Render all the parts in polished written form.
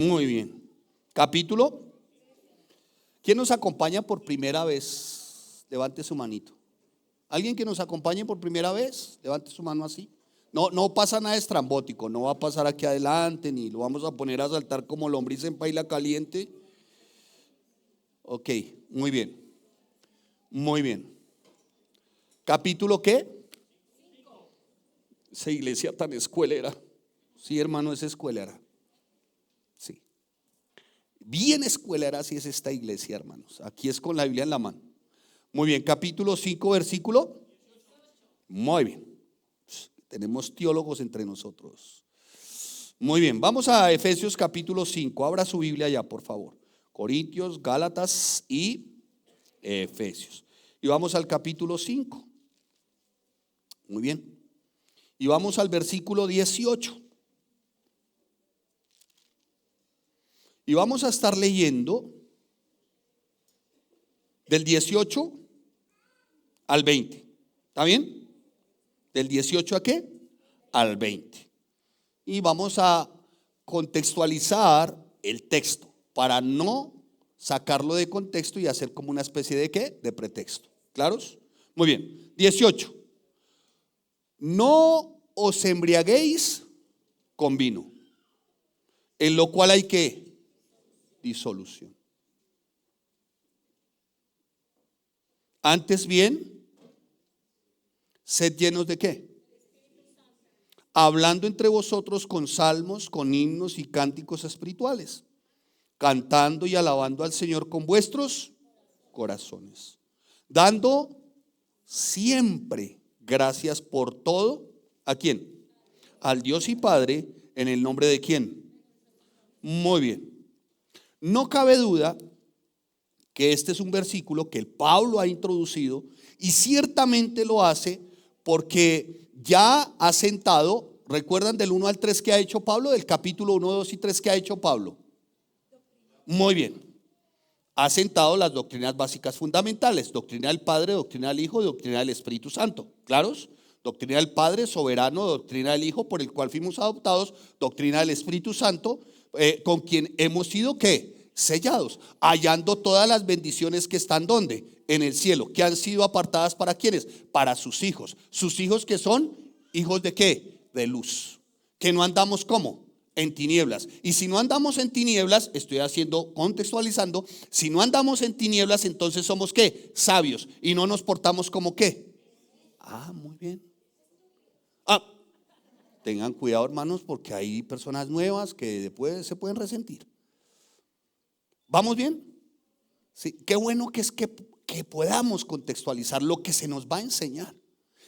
Muy bien. Capítulo. ¿Quién nos acompaña por primera vez? Levante su manito. ¿Alguien que nos acompañe por primera vez? Levante su mano así. No pasa nada estrambótico, no va a pasar aquí adelante, ni lo vamos a poner a saltar como lombriz en paila caliente. Ok, muy bien. Muy bien. ¿Capítulo qué? Esa iglesia tan escuelera. Sí, hermano, es escuelera. Sí. Bien escuelera si es esta iglesia, hermanos. Aquí es con la Biblia en la mano. Muy bien, capítulo 5, versículo. Muy bien. Tenemos teólogos entre nosotros. Muy bien, vamos a Efesios capítulo 5. Abra su Biblia ya, por favor. Corintios, Gálatas y Efesios. Y vamos al capítulo 5. Muy bien. Y vamos al versículo 18. Y vamos a estar leyendo del 18 al 20. ¿Está bien? ¿Del 18 a qué? Al 20. Y vamos a contextualizar el texto para no sacarlo de contexto y hacer como una especie de ¿qué? De pretexto. ¿Claros? Muy bien. 18. No os embriaguéis con vino, en lo cual hay ¿qué? Disolución. Antes bien, sed llenos de ¿qué? Hablando entre vosotros con salmos, con himnos y cánticos espirituales, cantando y alabando al Señor con vuestros corazones, dando siempre gracias por todo. ¿A quién? Al Dios y Padre, en el nombre de ¿quién? Muy bien. No cabe duda que este es un versículo que el Pablo ha introducido y ciertamente lo hace porque ya ha sentado. ¿Recuerdan del 1 al 3 que ha hecho Pablo? Del capítulo 1, 2 y 3 que ha hecho Pablo. Muy bien. Ha sentado las doctrinas básicas fundamentales: doctrina del Padre, doctrina del Hijo, doctrina del Espíritu Santo. ¿Claros? Doctrina del Padre soberano, doctrina del Hijo por el cual fuimos adoptados, doctrina del Espíritu Santo, con quien hemos sido ¿qué? Sellados, hallando todas las bendiciones que están ¿dónde? En el cielo, que han sido apartadas ¿para quiénes? Para sus hijos que son hijos de ¿qué? De luz, que no andamos ¿cómo? En tinieblas. Y si no andamos en tinieblas, estoy contextualizando, si no andamos en tinieblas, entonces somos ¿qué? Sabios, y no nos portamos como ¿qué? Muy bien. Tengan cuidado, hermanos, porque hay personas nuevas que después se pueden resentir. ¿Vamos bien? Sí, qué bueno que es que podamos contextualizar lo que se nos va a enseñar.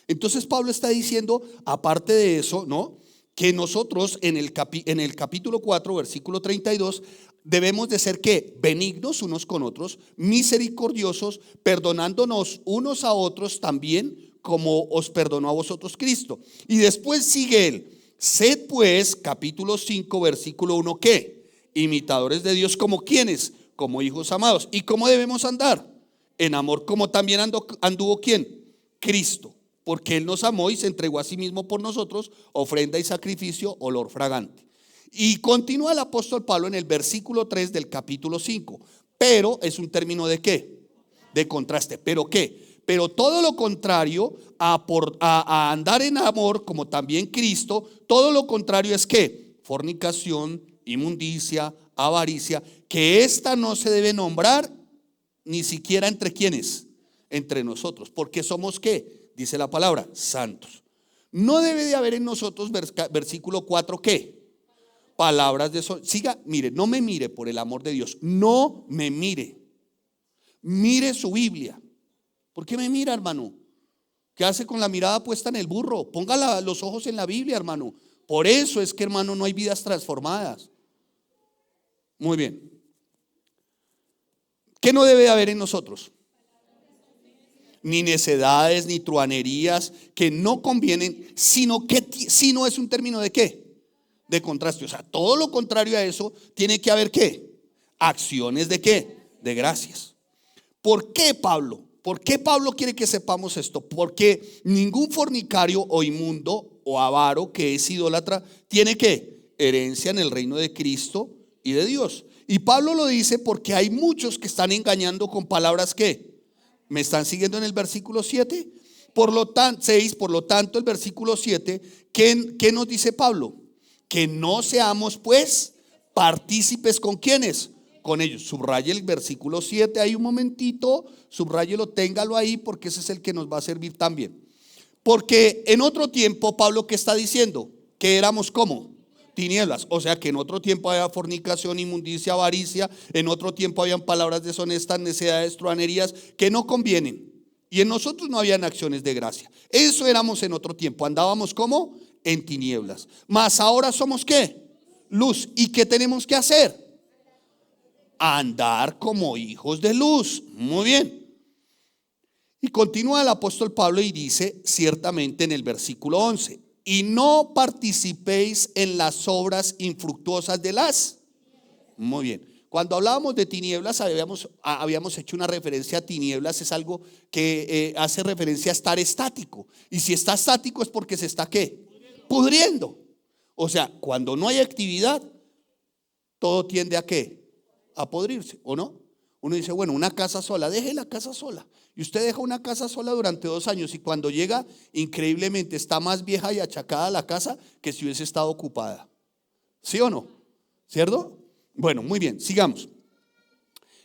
Entonces Pablo está diciendo, aparte de eso, ¿no? Que nosotros en el capítulo 4, versículo 32, debemos de ser ¿qué? Benignos unos con otros, misericordiosos, perdonándonos unos a otros también, como os perdonó a vosotros Cristo. Y después sigue él: sed pues, capítulo 5, versículo 1, ¿qué? Imitadores de Dios, como quienes, como hijos amados. ¿Y cómo debemos andar? En amor, como también anduvo ¿quién? Cristo, porque Él nos amó y se entregó a sí mismo por nosotros, ofrenda y sacrificio, olor fragante. Y continúa el apóstol Pablo en el versículo 3 del capítulo 5. Pero es un término de ¿qué? De contraste. ¿Pero qué? Pero todo lo contrario a andar en amor, como también Cristo, todo lo contrario es ¿qué? Fornicación, inmundicia, avaricia, que esta no se debe nombrar ni siquiera entre quienes, entre nosotros, porque somos ¿qué? Dice la palabra, santos. No debe de haber en nosotros, versículo 4, ¿qué? Palabras de sol. Siga, mire, no me mire, por el amor de Dios, no me mire. Mire su Biblia. ¿Por qué me mira, hermano? ¿Qué hace con la mirada puesta en el burro? Ponga los ojos en la Biblia, hermano. Por eso es que, hermano, no hay vidas transformadas. Muy bien. ¿Qué no debe de haber en nosotros? Ni necedades, ni truanerías que no convienen, sino es un término de ¿qué? De contraste. O sea, todo lo contrario a eso tiene que haber ¿qué? Acciones de ¿qué? De gracias. ¿Por qué Pablo? ¿Por qué Pablo quiere que sepamos esto? Porque ningún fornicario o inmundo o avaro que es idólatra tiene ¿qué? Herencia en el reino de Cristo y de Dios. Y Pablo lo dice porque hay muchos que están engañando con palabras que me están siguiendo en el versículo 7. Por lo tanto, el versículo 7, ¿qué nos dice Pablo? Que no seamos pues partícipes con quienes, con ellos. Subraye el versículo 7 ahí un momentito, subráyelo, téngalo ahí porque ese es el que nos va a servir también. Porque en otro tiempo, Pablo, ¿qué está diciendo? Que éramos como tinieblas. O sea que en otro tiempo había fornicación, inmundicia, avaricia. En otro tiempo habían palabras deshonestas, necedades, truhanerías que no convienen. Y en nosotros no habían acciones de gracia. Eso éramos en otro tiempo. Andábamos como en tinieblas. Mas ahora somos ¿qué? Luz. ¿Y qué tenemos que hacer? Andar como hijos de luz. Muy bien. Y continúa el apóstol Pablo y dice ciertamente en el versículo 11: y no participéis en las obras infructuosas de las. Muy bien. Cuando hablábamos de tinieblas habíamos hecho una referencia a tinieblas. Es algo que hace referencia a estar estático. Y si está estático es porque se está ¿qué? Pudriendo. O sea, cuando no hay actividad, todo tiende a ¿qué? A podrirse, ¿o no? Uno dice, bueno, una casa sola, deje la casa sola. Y usted deja una casa sola durante 2 años y cuando llega, increíblemente está más vieja y achacada la casa que si hubiese estado ocupada. ¿Sí o no? ¿Cierto? Bueno, muy bien, sigamos.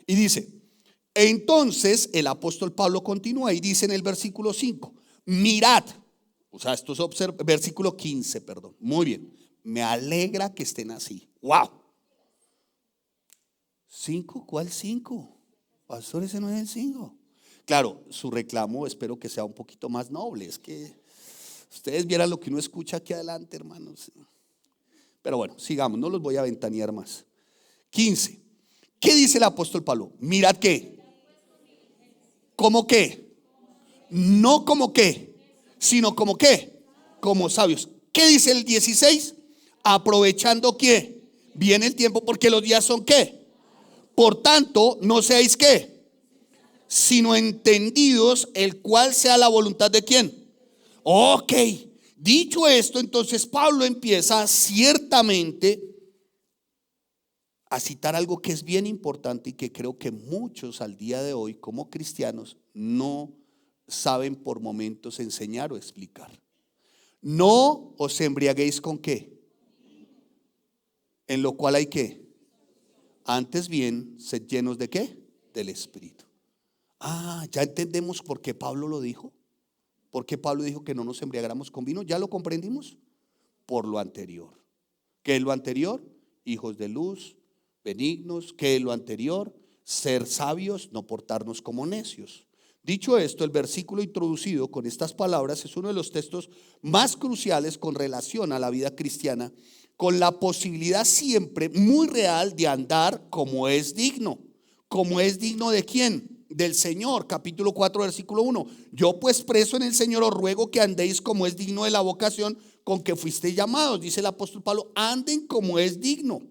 Y dice, entonces el apóstol Pablo continúa y dice en el versículo 5, mirad, o sea, esto es versículo 15, perdón. Muy bien, me alegra que estén así. ¡Wow! 5, ¿cuál 5? Pastor, ese no es el 5. Claro, su reclamo espero que sea un poquito más noble. Es que ustedes vieran lo que uno escucha aquí adelante, hermanos. Pero bueno, sigamos, no los voy a ventanear más. 15. ¿Qué dice el apóstol Pablo? Mirad qué. ¿Cómo qué? No como qué, sino como qué. Como sabios. ¿Qué dice el 16? Aprovechando qué. Viene el tiempo porque los días son qué. Por tanto, no seáis qué, sino entendidos, el cual sea la voluntad de quién. Ok, dicho esto, entonces Pablo empieza ciertamente a citar algo que es bien importante y que creo que muchos al día de hoy como cristianos no saben por momentos enseñar o explicar. No os embriaguéis con qué, en lo cual hay qué. Antes bien, sed llenos de qué? Del Espíritu. Ya entendemos por qué Pablo lo dijo. ¿Por qué Pablo dijo que no nos embriagáramos con vino? ¿Ya lo comprendimos? Por lo anterior. ¿Qué es lo anterior? Hijos de luz, benignos. ¿Qué es lo anterior? Ser sabios, no portarnos como necios. Dicho esto, el versículo introducido con estas palabras es uno de los textos más cruciales con relación a la vida cristiana, con la posibilidad siempre muy real de andar como es digno. ¿Como es digno de quién? Del Señor. Capítulo 4, versículo 1. Yo pues preso en el Señor os ruego que andéis como es digno de la vocación con que fuisteis llamados. Dice el apóstol Pablo, anden como es digno.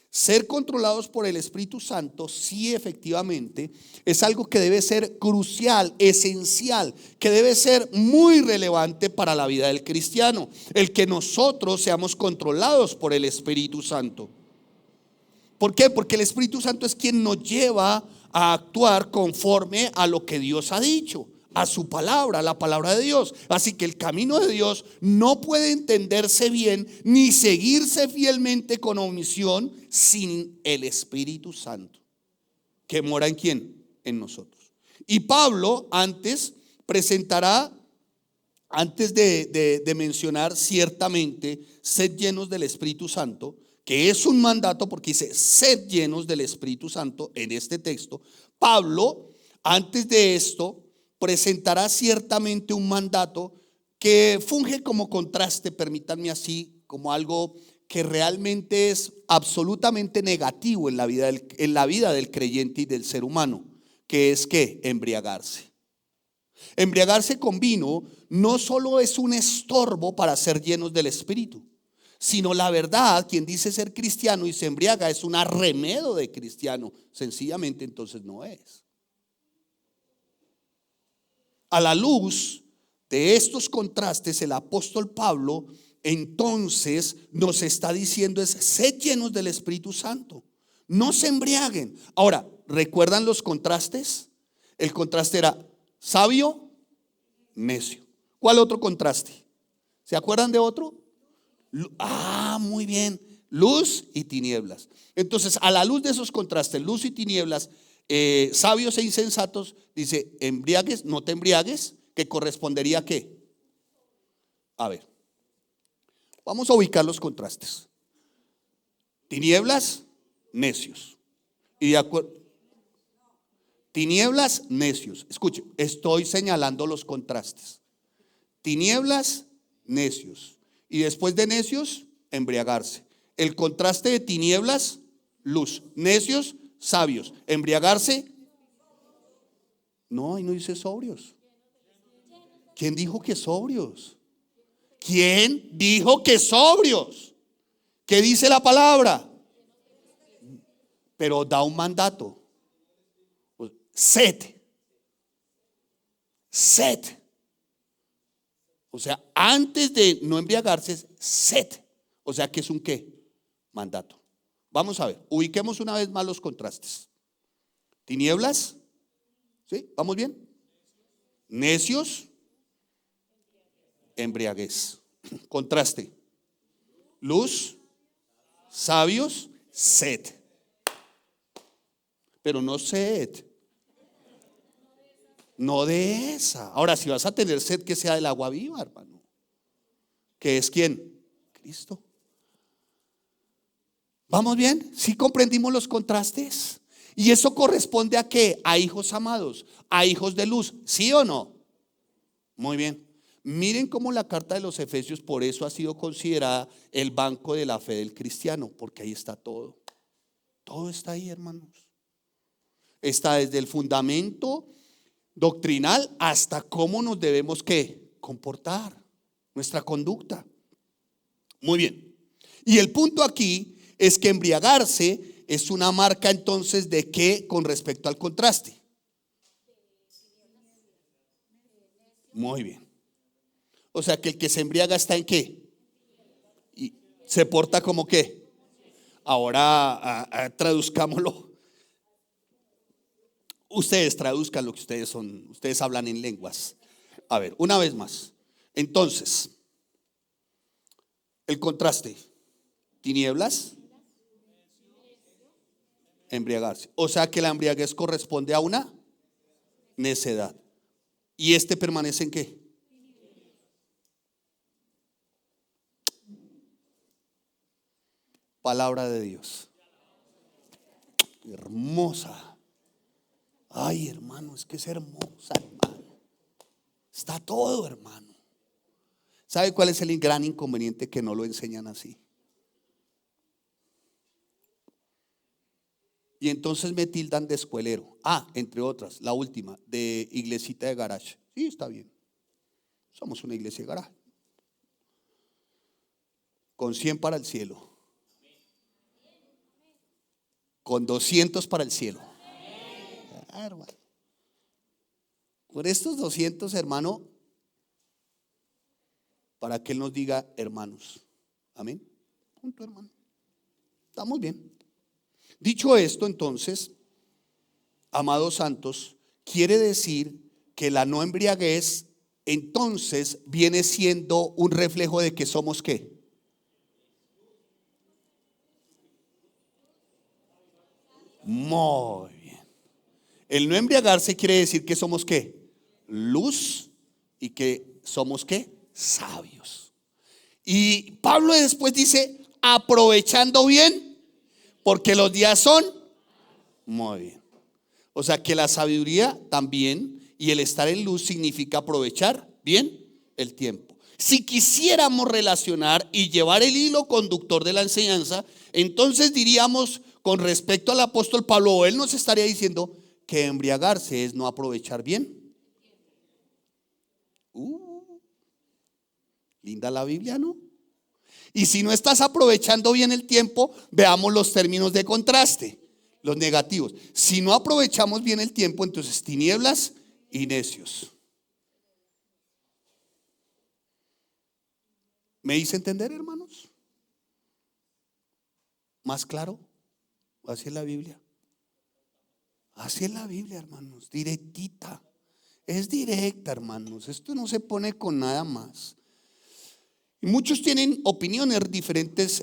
Ser controlados por el Espíritu Santo, sí, efectivamente, es algo que debe ser crucial, esencial, que debe ser muy relevante para la vida del cristiano. El que nosotros seamos controlados por el Espíritu Santo. ¿Por qué? Porque el Espíritu Santo es quien nos lleva a actuar conforme a lo que Dios ha dicho, a su palabra, a la palabra de Dios. Así que el camino de Dios no puede entenderse bien ni seguirse fielmente con omisión sin el Espíritu Santo, que mora en quién, en nosotros. Y Pablo presentará, antes de mencionar ciertamente sed llenos del Espíritu Santo, que es un mandato porque dice sed llenos del Espíritu Santo en este texto. Pablo, antes de esto, presentará ciertamente un mandato que funge como contraste, permítanme así, como algo que realmente es absolutamente negativo en la vida del creyente y del ser humano, que es que embriagarse. Embriagarse con vino no solo es un estorbo para ser llenos del Espíritu, sino la verdad, quien dice ser cristiano y se embriaga es un arremedo de cristiano. Sencillamente entonces no es. A la luz de estos contrastes, el apóstol Pablo entonces nos está diciendo es: sed llenos del Espíritu Santo, no se embriaguen. Ahora, ¿recuerdan los contrastes? El contraste era sabio, necio. ¿Cuál otro contraste? ¿Se acuerdan de otro? Muy bien, luz y tinieblas. Entonces, a la luz de esos contrastes, luz y tinieblas, sabios e insensatos, dice: embriagues, no te embriagues, que correspondería a ¿qué? A ver, vamos a ubicar los contrastes. Tinieblas, necios. Y de acuerdo, tinieblas, necios. Escuche, estoy señalando los contrastes. Tinieblas, necios. Y después de necios, embriagarse. El contraste de tinieblas, luz. Necios, sabios. Embriagarse. No, ahí no dice sobrios. ¿Quién dijo que sobrios? ¿Quién dijo que sobrios? ¿Qué dice la palabra? Pero da un mandato. Sed. Sed. O sea, antes de no embriagarse es sed. O sea, que es un ¿qué? Mandato. Vamos a ver, ubiquemos una vez más los contrastes. Tinieblas, ¿sí? ¿Vamos bien? Necios, embriaguez. Contraste. Luz, sabios, sed. Pero no sed. No de esa. Ahora, si vas a tener sed, que sea del agua viva, hermano. ¿Que es quién? Cristo. ¿Vamos bien? ¿Sí comprendimos los contrastes? Y eso corresponde a ¿qué? A hijos amados, a hijos de luz, ¿sí o no? Muy bien. Miren cómo la carta de los Efesios por eso ha sido considerada el banco de la fe del cristiano, porque ahí está todo. Todo está ahí, hermanos. Está desde el fundamento doctrinal hasta cómo nos debemos ¿qué? Comportar, nuestra conducta. Muy bien. Y el punto aquí es que embriagarse es una marca entonces de ¿qué? Con respecto al contraste. Muy bien. O sea que el que se embriaga está en ¿qué? Y se porta como ¿qué? Ahora traduzcámoslo. Ustedes traduzcan lo que ustedes son. Ustedes hablan en lenguas. A ver, una vez más. Entonces, el contraste. Tinieblas, embriagarse. O sea que la embriaguez corresponde a una necedad. ¿Y este permanece en qué? Palabra de Dios. Hermosa. Ay, hermano, es que es hermosa, hermano. Está todo, hermano. ¿Sabe cuál es el gran inconveniente? Que no lo enseñan así. Y entonces me tildan de escuelero. Entre otras, la última, de iglesita de garage. Sí, está bien. Somos una iglesia de garage. Con 100 para el cielo. Con 200 para el cielo. Hermano. Con estos 200, hermano, para que Él nos diga hermanos. Amén. Punto, hermano. Estamos bien. Dicho esto, entonces, amados santos, quiere decir que la no embriaguez entonces viene siendo un reflejo de que somos ¿qué? Muy bien. El no embriagarse quiere decir que somos ¿qué? Luz, y que somos ¿qué? Sabios. Y Pablo después dice, aprovechando bien, porque los días son muy bien. O sea que la sabiduría también y el estar en luz significa aprovechar bien el tiempo. Si quisiéramos relacionar y llevar el hilo conductor de la enseñanza, entonces diríamos con respecto al apóstol Pablo, él nos estaría diciendo que embriagarse es no aprovechar bien. Linda la Biblia, ¿no? Y si no estás aprovechando bien el tiempo, veamos los términos de contraste, los negativos. Si no aprovechamos bien el tiempo, entonces tinieblas y necios. ¿Me hice entender, hermanos? ¿Más claro? Así es la Biblia. Así es la Biblia, hermanos, directita. Es directa, hermanos. Esto no se pone con nada más. Y muchos tienen opiniones diferentes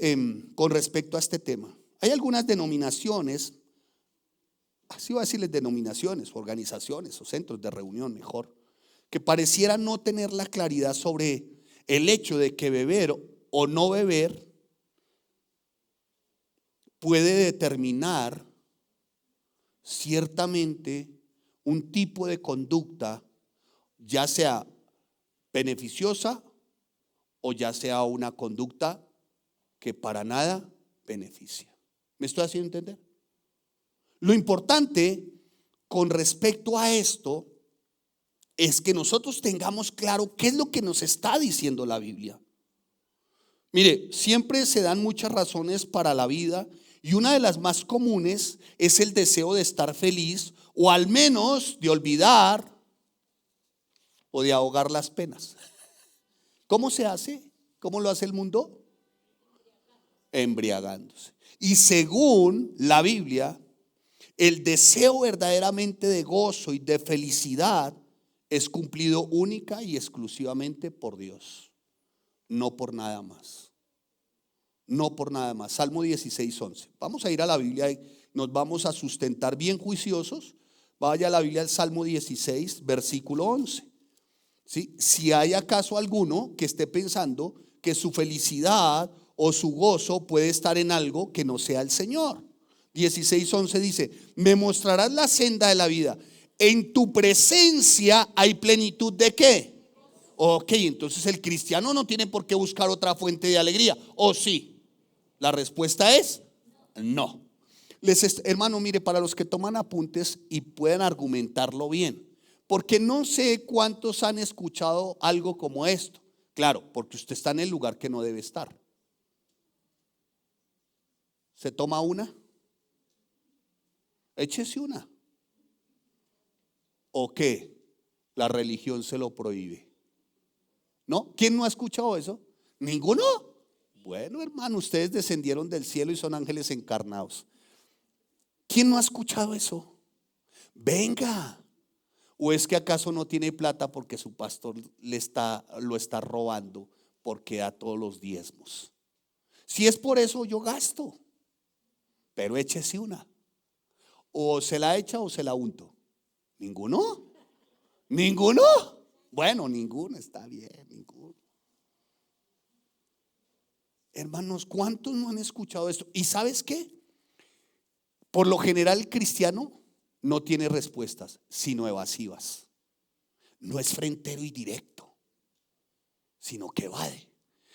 con respecto a este tema. Hay algunas denominaciones, así voy a decirles denominaciones, organizaciones o centros de reunión mejor, que parecieran no tener la claridad sobre el hecho de que beber o no beber puede determinar ciertamente un tipo de conducta, ya sea beneficiosa o ya sea una conducta que para nada beneficia. ¿Me estoy haciendo entender? Lo importante con respecto a esto es que nosotros tengamos claro qué es lo que nos está diciendo la Biblia. Mire, siempre se dan muchas razones para la vida y una de las más comunes es el deseo de estar feliz o al menos de olvidar o de ahogar las penas. ¿Cómo se hace? ¿Cómo lo hace el mundo? Embriagándose. Y según la Biblia, el deseo verdaderamente de gozo y de felicidad es cumplido única y exclusivamente por Dios, no por nada más. No por nada más. Salmo 16:11. Vamos a ir a la Biblia y nos vamos a sustentar bien juiciosos. Vaya a la Biblia al Salmo 16, versículo 11. ¿Sí? Si hay acaso alguno que esté pensando que su felicidad o su gozo puede estar en algo que no sea el Señor. 16:11 dice: me mostrarás la senda de la vida. En tu presencia hay plenitud ¿de qué? Ok, entonces el cristiano no tiene por qué buscar otra fuente de alegría. ¿O sí? La respuesta es no. Hermano, mire, para los que toman apuntes y puedan argumentarlo bien, porque no sé cuántos han escuchado algo como esto. Claro, porque usted está en el lugar que no debe estar. ¿Se toma una? Échese una. ¿O qué? La religión se lo prohíbe. ¿No? ¿Quién no ha escuchado eso? ¿Ninguno? Bueno, hermano, ustedes descendieron del cielo y son ángeles encarnados. ¿Quién no ha escuchado eso? Venga. ¿O es que acaso no tiene plata porque su pastor lo está robando porque da todos los diezmos? Si es por eso, yo gasto. Pero échese una. O se la echa o se la unto. ¿Ninguno? ¿Ninguno? Bueno, ninguno, está bien, ninguno. Hermanos, ¿cuántos no han escuchado esto? ¿Y sabes qué? Por lo general el cristiano no tiene respuestas, sino evasivas. No es frentero y directo, sino que evade.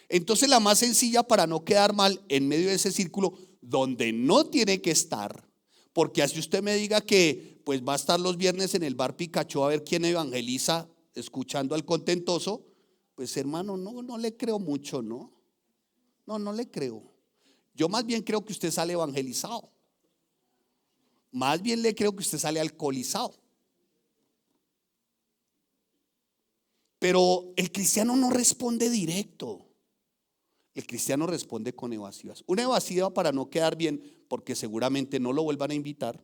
Entonces la más sencilla para no quedar mal en medio de ese círculo donde no tiene que estar, porque así usted me diga que pues va a estar los viernes en el bar Pikachu a ver quién evangeliza escuchando al contentoso, pues hermano, no le creo mucho, ¿no? No le creo. Yo más bien creo que usted sale evangelizado. Más bien le creo que usted sale alcoholizado. Pero el cristiano no responde directo. El cristiano responde con evasivas. Una evasiva para no quedar bien, porque seguramente no lo vuelvan a invitar,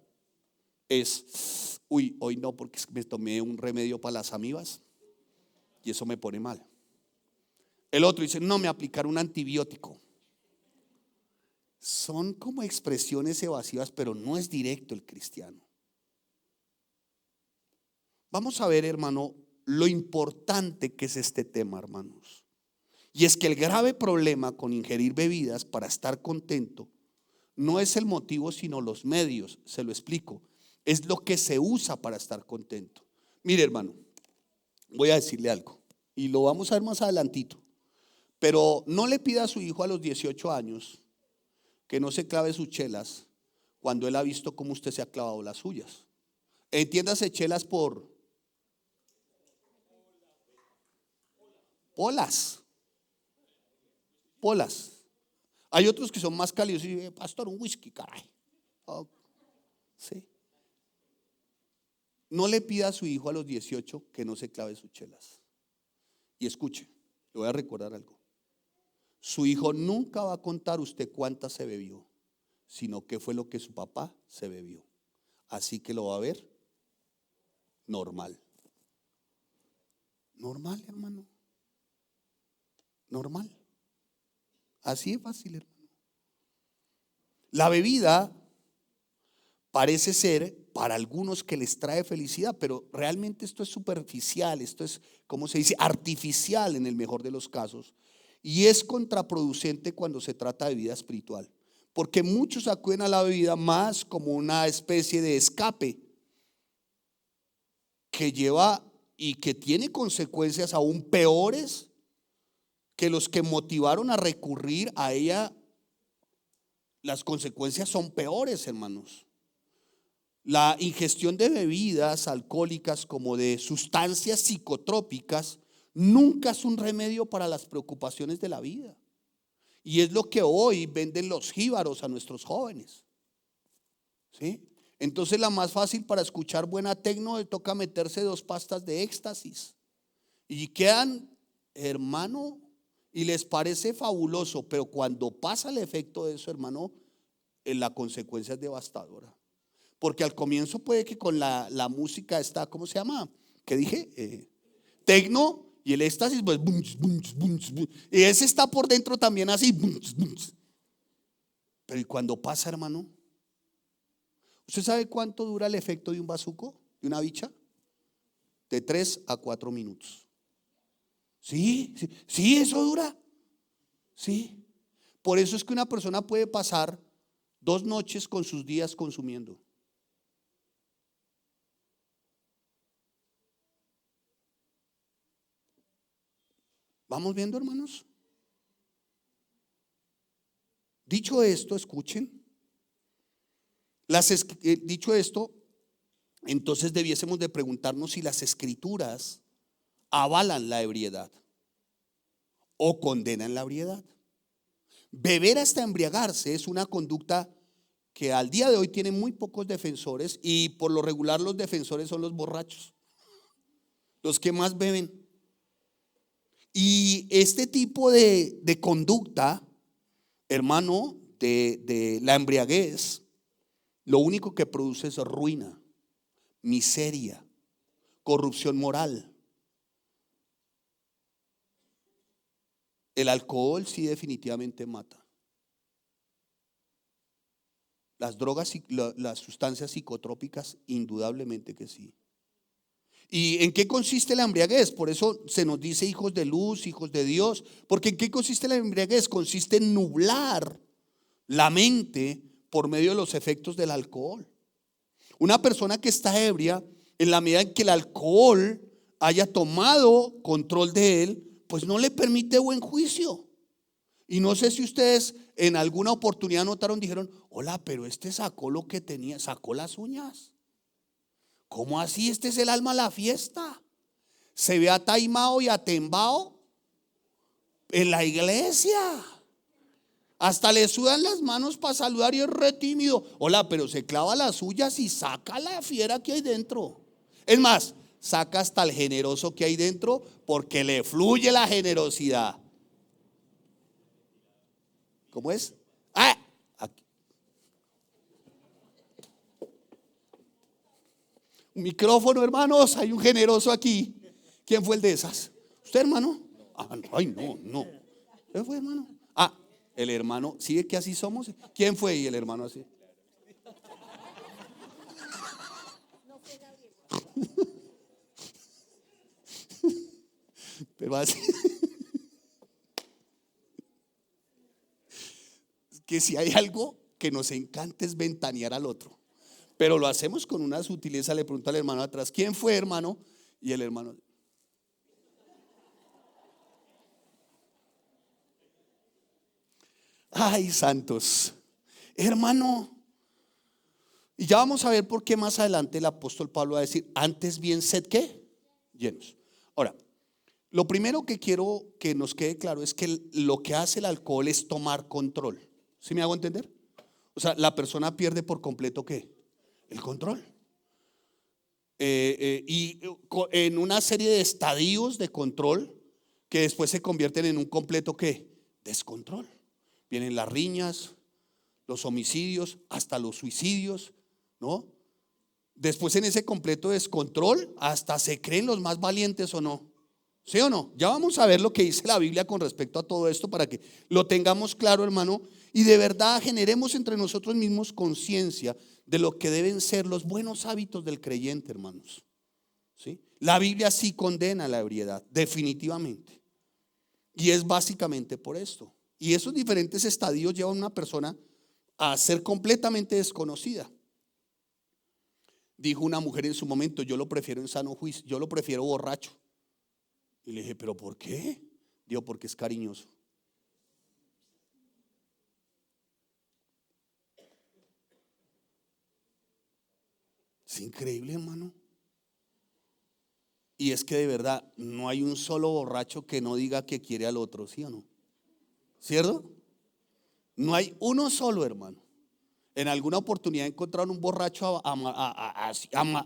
es: uy, hoy no, porque me tomé un remedio para las amibas y eso me pone mal. El otro dice: no, me aplicaron un antibiótico. Son como expresiones evasivas, pero no es directo el cristiano. Vamos a ver, hermano, lo importante que es este tema, hermanos. Y es que el grave problema con ingerir bebidas para estar contento no es el motivo, sino los medios. Se lo explico. Es lo que se usa para estar contento. Mire, hermano, voy a decirle algo y lo vamos a ver más adelantito. Pero no le pida a su hijo a los 18 años que no se clave sus chelas cuando él ha visto cómo usted se ha clavado las suyas. Entiéndase, chelas por polas. Hay otros que son más cálidos y pastor, un whisky, caray. Oh, sí. No le pida a su hijo a los 18 que no se clave sus chelas. Y escuche, le voy a recordar algo. su hijo nunca va a contar usted cuántas se bebió, sino qué fue lo que su papá se bebió. Así que lo va a ver normal. Normal, hermano. Normal. Así es fácil, hermano. La bebida parece ser para algunos que les trae felicidad, pero realmente esto es superficial, esto es, ¿cómo se dice?, artificial en el mejor de los casos, y es contraproducente cuando se trata de vida espiritual, porque muchos acuden a la bebida más como una especie de escape que lleva y que tiene consecuencias aún peores que los que motivaron a recurrir a ella. Las consecuencias son peores, hermanos. La ingestión de bebidas alcohólicas como de sustancias psicotrópicas nunca es un remedio para las preocupaciones de la vida. Y es lo que hoy venden los jíbaros a nuestros jóvenes. ¿Sí? Entonces la más fácil para escuchar buena tecno le toca meterse 2 pastas de éxtasis. Y quedan, hermano, y les parece fabuloso, pero cuando pasa el efecto de eso, hermano, la consecuencia es devastadora. Porque al comienzo puede que con la música está, ¿cómo se llama? ¿Qué dije? Tecno, y el éxtasis, pues, y ese está por dentro también así. Pero ¿y cuando pasa, hermano? ¿Usted sabe cuánto dura el efecto de un bazuco, de una bicha? De 3 a 4 minutos. Sí, sí, sí, eso dura. Sí. Por eso es que una persona puede pasar 2 noches con sus días consumiendo. ¿Vamos viendo, hermanos? Dicho esto, escuchen. Dicho esto, entonces debiésemos de preguntarnos si las escrituras avalan la ebriedad o condenan la ebriedad. Beber hasta embriagarse es una conducta que al día de hoy tiene muy pocos defensores, y por lo regular los defensores son los borrachos, los que más beben. Y este tipo de conducta, hermano, de la embriaguez, lo único que produce es ruina, miseria, corrupción moral. El alcohol sí definitivamente mata. Las drogas y las sustancias psicotrópicas, indudablemente que sí. ¿Y en qué consiste la embriaguez? Por eso se nos dice hijos de luz, hijos de Dios. Porque ¿en qué consiste la embriaguez? Consiste en nublar la mente por medio de los efectos del alcohol. Una persona que está ebria, en la medida en que el alcohol haya tomado control de él, pues no le permite buen juicio. Y no sé si ustedes en alguna oportunidad notaron, dijeron: hola, pero este sacó lo que tenía, sacó las uñas. ¿Cómo así? Este es el alma a la fiesta. Se ve ataimado y atembao en la iglesia. Hasta le sudan las manos para saludar y es re tímido. Hola, pero se clava las suyas y saca la fiera que hay dentro. Es más, saca hasta el generoso que hay dentro, porque le fluye la generosidad. ¿Cómo es? Aquí. Un micrófono, hermanos, hay un generoso aquí. ¿Quién fue el de esas? ¿Usted, hermano? Ay, no. ¿Quién fue, hermano? El hermano, ¿sí es que así somos? ¿Quién fue? Y el hermano así. Pero así. Que si hay algo que nos encanta es ventanear al otro. Pero lo hacemos con una sutileza. Le pregunto al hermano atrás: ¿quién fue, hermano? Y el hermano: ay, santos, hermano. Y ya vamos a ver por qué más adelante el apóstol Pablo va a decir: antes bien sed, ¿qué? Llenos. Ahora, lo primero que quiero que nos quede claro es que lo que hace el alcohol es tomar control. ¿Sí me hago entender? O sea, la persona pierde por completo, ¿qué? El control. Y en una serie de estadios de control que después se convierten en un completo, ¿qué? Descontrol. Vienen las riñas, los homicidios, hasta los suicidios, ¿no? Después en ese completo descontrol hasta se creen los más valientes o no. ¿Sí o no? Ya vamos a ver lo que dice la Biblia con respecto a todo esto para que lo tengamos claro, hermano, y de verdad generemos entre nosotros mismos conciencia de lo que deben ser los buenos hábitos del creyente, hermanos. ¿Sí? La Biblia sí condena la ebriedad, definitivamente. Y es básicamente por esto. Y esos diferentes estadios llevan a una persona a ser completamente desconocida. Dijo una mujer en su momento: yo lo prefiero en sano juicio, yo lo prefiero borracho. Y le dije: ¿pero por qué? Dijo: porque es cariñoso. Es increíble, hermano. Y es que de verdad no hay un solo borracho que no diga que quiere al otro, ¿sí o no? ¿Cierto? No hay uno solo, hermano. En alguna oportunidad encontraron un borracho a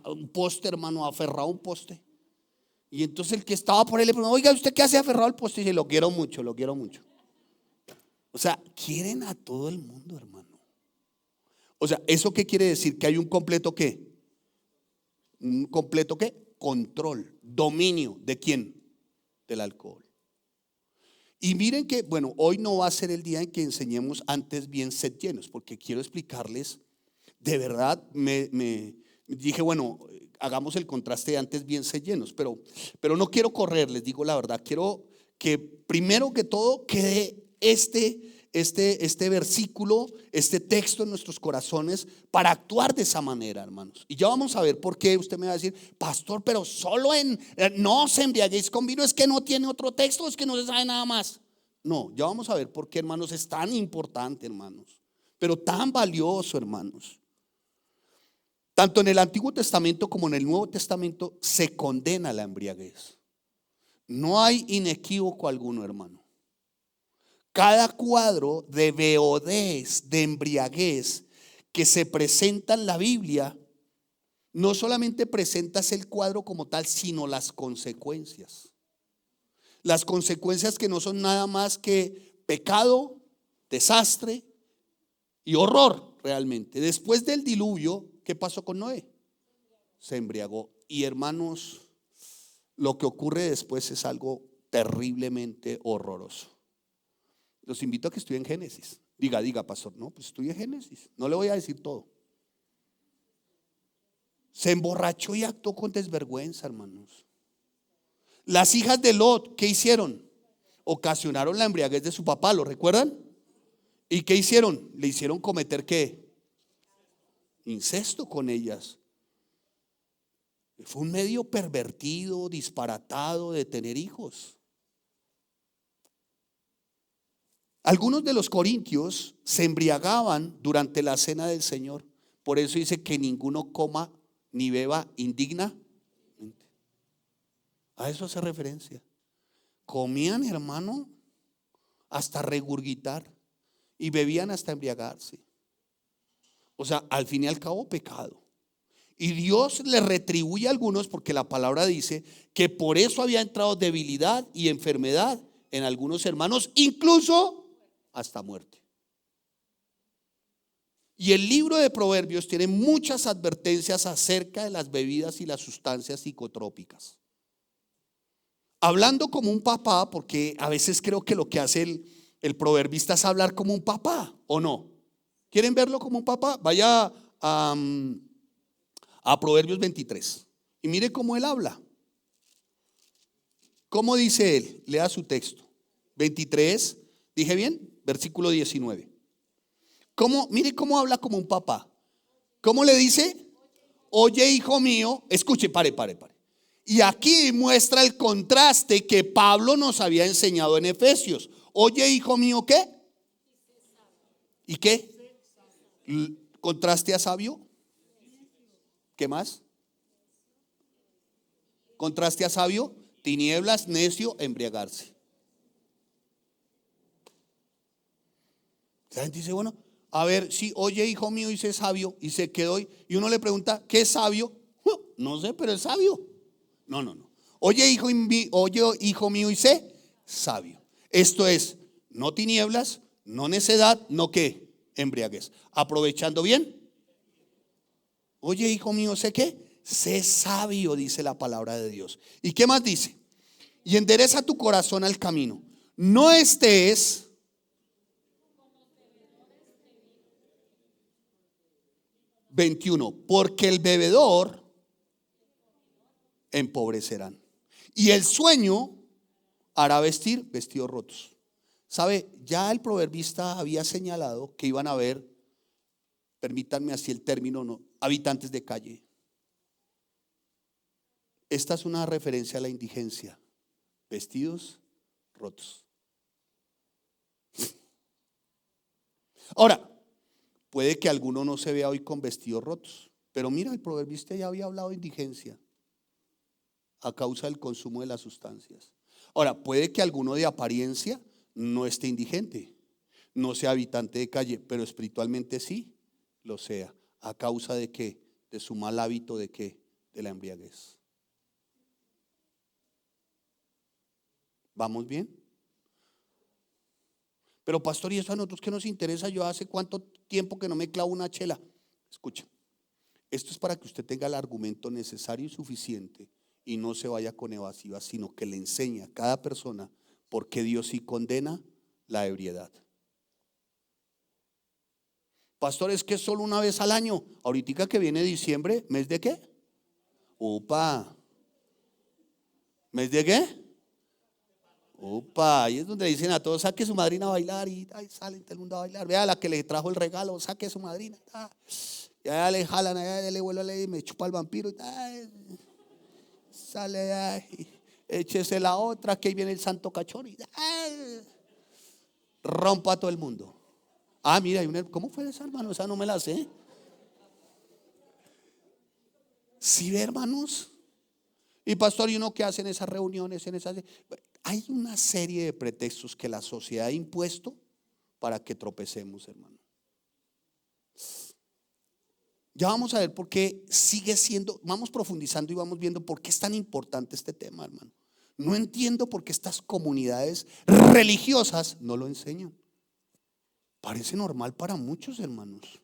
un poste, hermano, aferrado a un poste. Y entonces el que estaba por él le preguntó: oiga, ¿usted qué hace aferrado al poste? Y dice: lo quiero mucho, lo quiero mucho. O sea, quieren a todo el mundo, hermano. O sea, ¿eso qué quiere decir? Que hay un completo ¿qué? Un completo ¿qué? Control, dominio. ¿De quién? Del alcohol. Y miren que, bueno, hoy no va a ser el día en que enseñemos antes bien sed llenos, porque quiero explicarles, de verdad, me dije, bueno, hagamos el contraste de antes bien sed llenos, pero no quiero correr, les digo la verdad, quiero que primero que todo quede este versículo, este texto en nuestros corazones para actuar de esa manera, hermanos. Y ya vamos a ver por qué. Usted me va a decir: pastor, pero solo no se embriaguéis con vino, es que no tiene otro texto, es que no se sabe nada más. No, ya vamos a ver por qué, hermanos, es tan importante, hermanos, pero tan valioso, hermanos. Tanto en el Antiguo Testamento como en el Nuevo Testamento se condena la embriaguez. No hay inequívoco alguno, hermano. Cada cuadro de beodez, de embriaguez que se presenta en la Biblia, no solamente presentas el cuadro como tal, sino las consecuencias. Las consecuencias que no son nada más que pecado, desastre y horror realmente. Después del diluvio, ¿qué pasó con Noé? Se embriagó. Y hermanos, lo que ocurre después es algo terriblemente horroroso. Los invito a que estudien Génesis. Diga, pastor, no, pues estudie Génesis. No le voy a decir todo. Se emborrachó y actuó con desvergüenza, hermanos. Las hijas de Lot, ¿qué hicieron? Ocasionaron la embriaguez de su papá, ¿lo recuerdan? ¿Y qué hicieron? Le hicieron cometer ¿qué? Incesto con ellas. Fue un medio pervertido, disparatado de tener hijos. Algunos de los corintios se embriagaban durante la cena del Señor. Por eso dice que ninguno coma ni beba indignamente. A eso hace referencia. Comían, hermano, hasta regurgitar y bebían hasta embriagarse. O sea, al fin y al cabo, pecado. Y Dios le retribuye a algunos, porque la palabra dice que por eso había entrado debilidad y enfermedad en algunos hermanos, incluso hasta muerte. Y el libro de Proverbios tiene muchas advertencias acerca de las bebidas y las sustancias psicotrópicas. Hablando como un papá, porque a veces creo que lo que hace el proverbista es hablar como un papá, ¿o no? ¿Quieren verlo como un papá? Vaya a Proverbios 23 y mire cómo él habla. ¿Cómo dice él? Lea su texto. 23, ¿dije bien? Versículo 19. Mire cómo habla como un papá. ¿Cómo le dice? Oye, hijo mío, escuche, pare. Y aquí muestra el contraste que Pablo nos había enseñado en Efesios. Oye, hijo mío, ¿qué? ¿Y qué? ¿Contraste a sabio? ¿Qué más? Contraste a sabio, tinieblas, necio, embriagarse. La gente dice: bueno, a ver, si oye, hijo mío, y sé sabio, y se quedó, y uno le pregunta: ¿qué es sabio? No sé, pero es sabio. No. Oye, hijo mío, y sé sabio. Esto es, no tinieblas, no necedad, no qué, embriaguez. Aprovechando bien. Oye, hijo mío, ¿sé qué? Sé sabio, dice la palabra de Dios. ¿Y qué más dice? Y endereza tu corazón al camino. No estés 21, porque el bebedor empobrecerán y el sueño hará vestir vestidos rotos. ¿Sabe? Ya el proverbista había señalado que iban a haber, permítanme así el término, no, habitantes de calle. Esta es una referencia a la indigencia, vestidos rotos. Ahora, puede que alguno no se vea hoy con vestidos rotos, pero mira, el proverbista ya había hablado de indigencia a causa del consumo de las sustancias. Ahora, puede que alguno de apariencia no esté indigente, no sea habitante de calle, pero espiritualmente sí lo sea. ¿A causa de qué? De su mal hábito de qué? De la embriaguez. ¿Vamos bien? Pero pastor, ¿y eso a nosotros qué nos interesa? Yo hace cuánto tiempo que no me clavo una chela. Escucha, esto es para que usted tenga el argumento necesario y suficiente y no se vaya con evasivas, sino que le enseñe a cada persona por qué Dios sí condena la ebriedad. Pastor, es que es solo una vez al año. Ahorita que viene diciembre, ¿mes de qué? Upa. ¿Mes de qué? Upa. Ahí es donde dicen a todos, saque su madrina a bailar y ahí sale todo el mundo a bailar. Vea la que le trajo el regalo, saque su madrina. Ya le jalan, ya le vuelve a leer, me chupa el vampiro. Sale ahí, échese la otra, que ahí viene el santo cachorro. Rompa a todo el mundo. Mira, ¿cómo fue esa, hermano? Esa no me la sé. ¿Sí ve, hermanos? Y pastor, ¿y uno qué hace en esas reuniones? Hay una serie de pretextos que la sociedad ha impuesto para que tropecemos, hermano. Ya vamos a ver por qué sigue siendo, vamos profundizando y vamos viendo por qué es tan importante este tema, hermano. No entiendo por qué estas comunidades religiosas no lo enseñan. Parece normal para muchos, hermanos.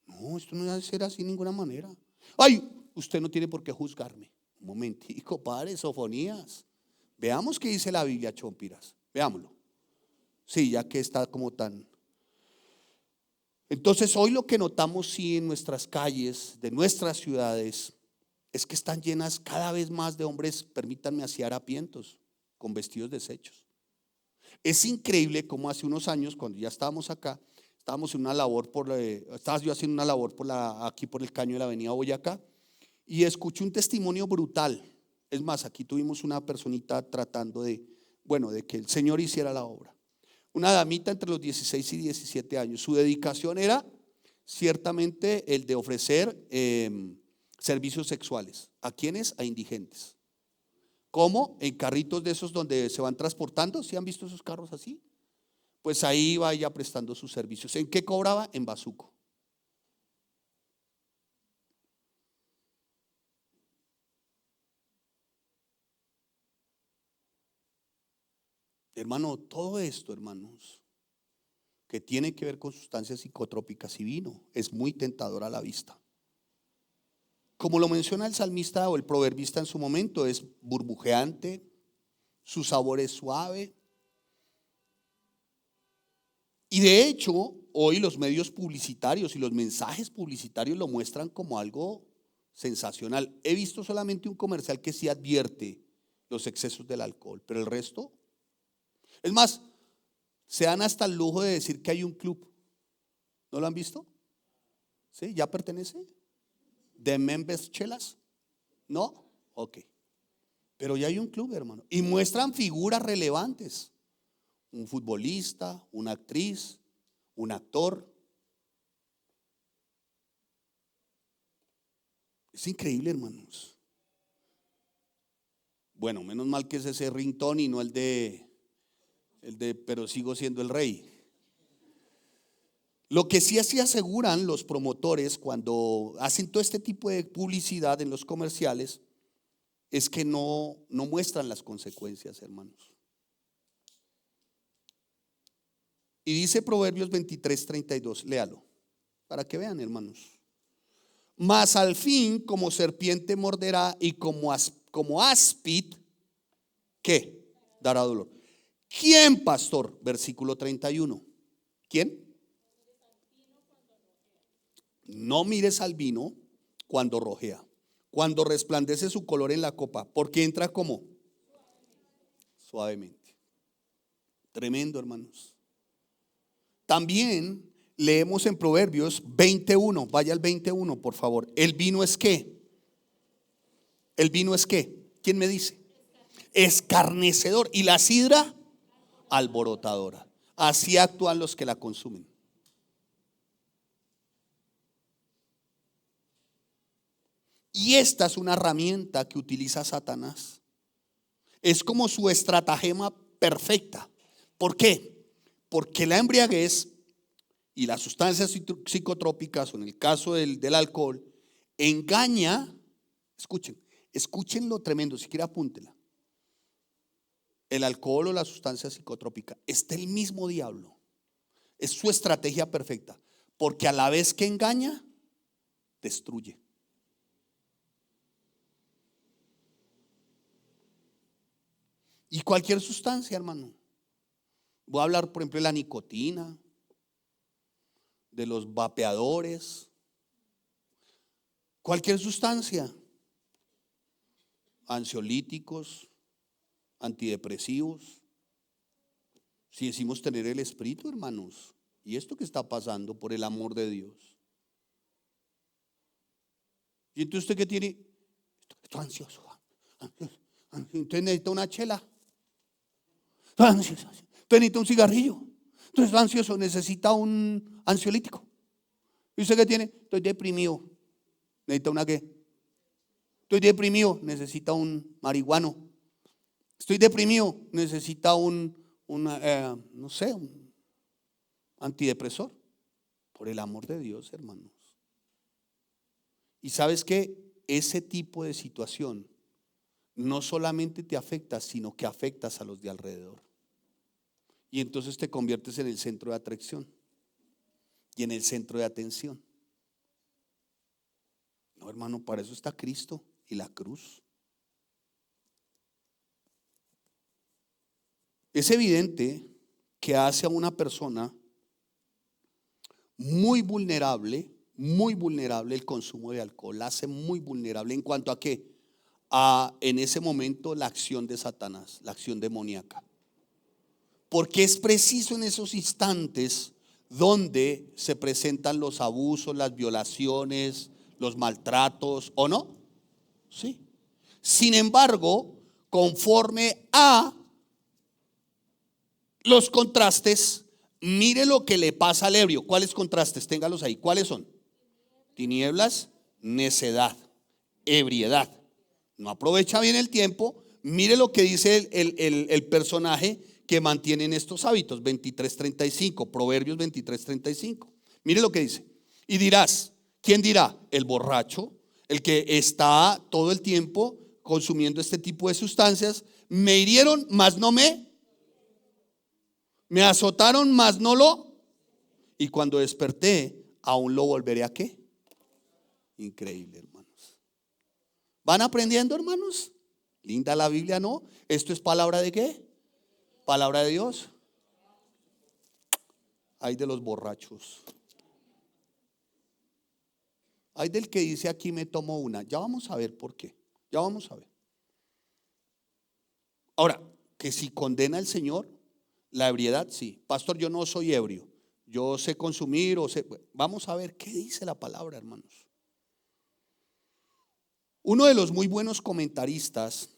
No, esto no debe ser así de ninguna manera. Ay, usted no tiene por qué juzgarme. Un momentico, padre, Sofonías. Veamos qué dice la Biblia, Chompiras. Veámoslo. Sí, ya que está como tan. Entonces, hoy lo que notamos sí en nuestras calles, de nuestras ciudades, es que están llenas cada vez más de hombres, permítanme así, harapientos, con vestidos deshechos. Es increíble como hace unos años, cuando ya estábamos acá, estábamos en una labor estaba yo haciendo una labor aquí por el caño de la avenida Boyacá, y escuché un testimonio brutal. Es más, aquí tuvimos una personita tratando de que el Señor hiciera la obra. Una damita entre los 16 y 17 años. Su dedicación era ciertamente el de ofrecer servicios sexuales. ¿A quiénes? A indigentes. ¿Cómo? En carritos de esos donde se van transportando. ¿Sí han visto esos carros así? Pues ahí iba ella prestando sus servicios. ¿En qué cobraba? En bazuco. Hermano, todo esto, hermanos, que tiene que ver con sustancias psicotrópicas y vino, es muy tentador a la vista. Como lo menciona el salmista o el proverbista en su momento, es burbujeante, su sabor es suave. Y de hecho, hoy los medios publicitarios y los mensajes publicitarios lo muestran como algo sensacional. He visto solamente un comercial que sí advierte los excesos del alcohol, pero el resto, es más, se dan hasta el lujo de decir que hay un club. ¿No lo han visto? ¿Sí? ¿Ya pertenece? ¿De Members Chelas? ¿No? Ok. Pero ya hay un club, hermano. Y muestran figuras relevantes. Un futbolista, una actriz, un actor. Es increíble, hermanos. Bueno, menos mal que es ese ringtone y no el de pero sigo siendo el rey. Lo que sí así aseguran los promotores cuando hacen todo este tipo de publicidad en los comerciales es que no muestran las consecuencias, hermanos. Y dice Proverbios 23:32, léalo, para que vean, hermanos. Mas al fin como serpiente morderá y como áspid, ¿qué? Dará dolor. ¿Quién, pastor? Versículo 31. ¿Quién? No mires al vino cuando rojea, cuando resplandece su color en la copa, porque entra como suavemente. Tremendo, hermanos. También leemos en Proverbios 21, vaya al 21 por favor. ¿El vino es qué? ¿El vino es qué? ¿Quién me dice? Escarnecedor. Y la sidra, alborotadora. Así actúan los que la consumen. Y esta es una herramienta que utiliza Satanás. Es como su estratagema perfecta. ¿Por qué? Porque la embriaguez y las sustancias psicotrópicas, o en el caso del alcohol, engaña. Escuchen lo tremendo, si quiere apúntela. El alcohol o la sustancia psicotrópica es del mismo diablo. Es su estrategia perfecta, porque a la vez que engaña, destruye. Y cualquier sustancia, hermano. Voy a hablar, por ejemplo, de la nicotina, de los vapeadores, cualquier sustancia, ansiolíticos, antidepresivos. Si decimos tener el espíritu, hermanos, y esto que está pasando por el amor de Dios. Y entonces usted que tiene, estoy ansioso, entonces necesita una chela, entonces necesita un cigarrillo, entonces está ansioso, necesita un ansiolítico. ¿Y usted qué tiene? Estoy deprimido, necesita una qué. Estoy deprimido, necesita un marihuano. Estoy deprimido, necesita no sé, un antidepresor. Por el amor de Dios, hermanos. Y sabes que ese tipo de situación no solamente te afecta, sino que afectas a los de alrededor. Y entonces te conviertes en el centro de atracción y en el centro de atención. No, hermano, para eso está Cristo y la cruz. Es evidente que hace a una persona muy vulnerable el consumo de alcohol. La hace muy vulnerable en cuanto a qué, en ese momento la acción de Satanás, la acción demoníaca. Porque es preciso en esos instantes donde se presentan los abusos, las violaciones, los maltratos, ¿o no? Sí. Sin embargo, conforme a los contrastes, mire lo que le pasa al ebrio. ¿Cuáles contrastes? Téngalos ahí. ¿Cuáles son? Tinieblas, necedad, ebriedad. No aprovecha bien el tiempo. Mire lo que dice el personaje que mantienen estos hábitos. 23:35, Proverbios 23:35. Mire lo que dice. Y dirás, ¿quién dirá? El borracho, el que está todo el tiempo consumiendo este tipo de sustancias. Me hirieron, mas no me azotaron, mas no y cuando desperté, aún lo volveré a ¿qué? Increíble, hermanos. ¿Van aprendiendo, hermanos? Linda la Biblia, ¿no? ¿Esto es palabra de qué? Palabra de Dios. Hay de los borrachos. Hay del que dice aquí me tomo una. Ya vamos a ver por qué. Ya vamos a ver. Ahora, que si condena el Señor la ebriedad, sí. Pastor, yo no soy ebrio. Yo sé consumir Vamos a ver qué dice la palabra, hermanos. Uno de los muy buenos comentaristas,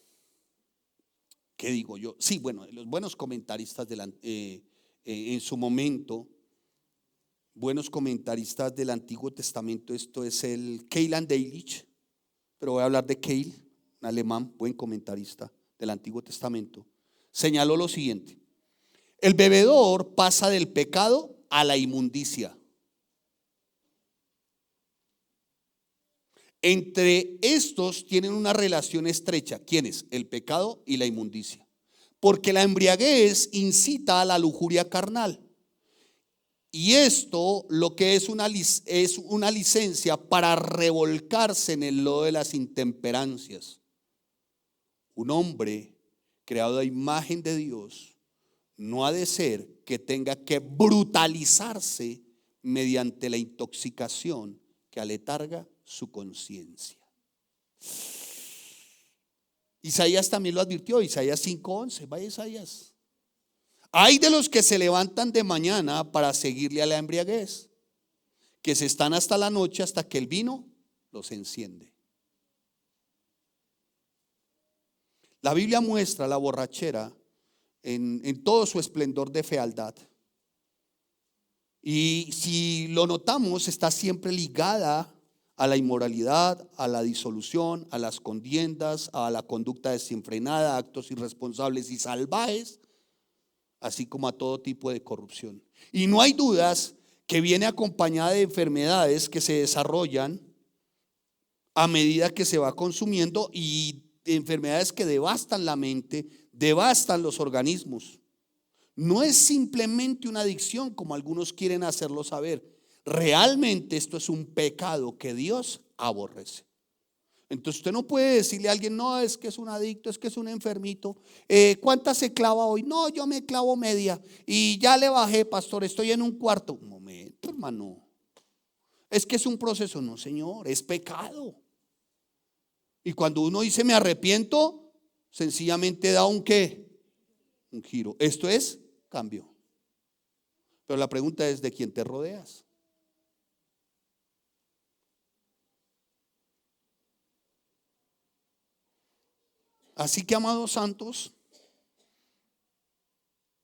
¿qué digo yo? Sí, bueno, de los buenos comentaristas en su momento, buenos comentaristas del Antiguo Testamento, esto es el Keil Delitzsch, pero voy a hablar de Keil, un alemán, buen comentarista del Antiguo Testamento, señaló lo siguiente: el bebedor pasa del pecado a la inmundicia. Entre estos tienen una relación estrecha. ¿Quiénes? El pecado y la inmundicia. Porque la embriaguez incita a la lujuria carnal Y esto lo que es es una licencia para revolcarse en el lodo de las intemperancias. Un hombre creado a imagen de Dios no ha de ser que tenga que brutalizarse mediante la intoxicación que aletarga su conciencia. Isaías también lo advirtió, Isaías 5:11, vaya Isaías. Hay de los que se levantan de mañana para seguirle a la embriaguez, que se están hasta la noche hasta que el vino los enciende. La Biblia muestra la borrachera en todo su esplendor de fealdad. Y si lo notamos, está siempre ligada a la inmoralidad, a la disolución, a las contiendas, a la conducta desenfrenada, a actos irresponsables y salvajes, así como a todo tipo de corrupción. Y no hay dudas que viene acompañada de enfermedades que se desarrollan a medida que se va consumiendo, y enfermedades que devastan la mente, devastan los organismos. No es simplemente una adicción como algunos quieren hacerlo saber. Realmente esto es un pecado que Dios aborrece. Entonces usted no puede decirle a alguien, no, es que es un adicto, es que es un enfermito. ¿Cuántas se clava hoy? No, yo me clavo media y ya le bajé, pastor, estoy en un cuarto. Un momento, hermano. Es que es un proceso. No, señor, es pecado. Y cuando uno dice me arrepiento, sencillamente da un ¿qué? Un giro. Esto es cambio. Pero la pregunta es, ¿de quién te rodeas? Así que, amados santos,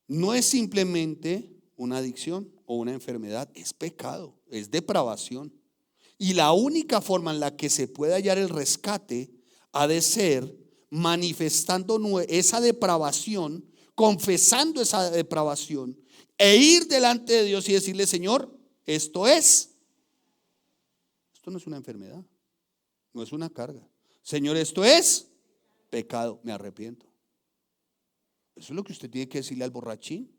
no es simplemente una adicción o una enfermedad, es pecado, es depravación. Y la única forma en la que se puede hallar el rescate ha de ser manifestando esa depravación, confesando esa depravación e ir delante de Dios y decirle, Señor, esto no es una enfermedad, no es una carga. Señor, esto es pecado, me arrepiento. Eso es lo que usted tiene que decirle al borrachín.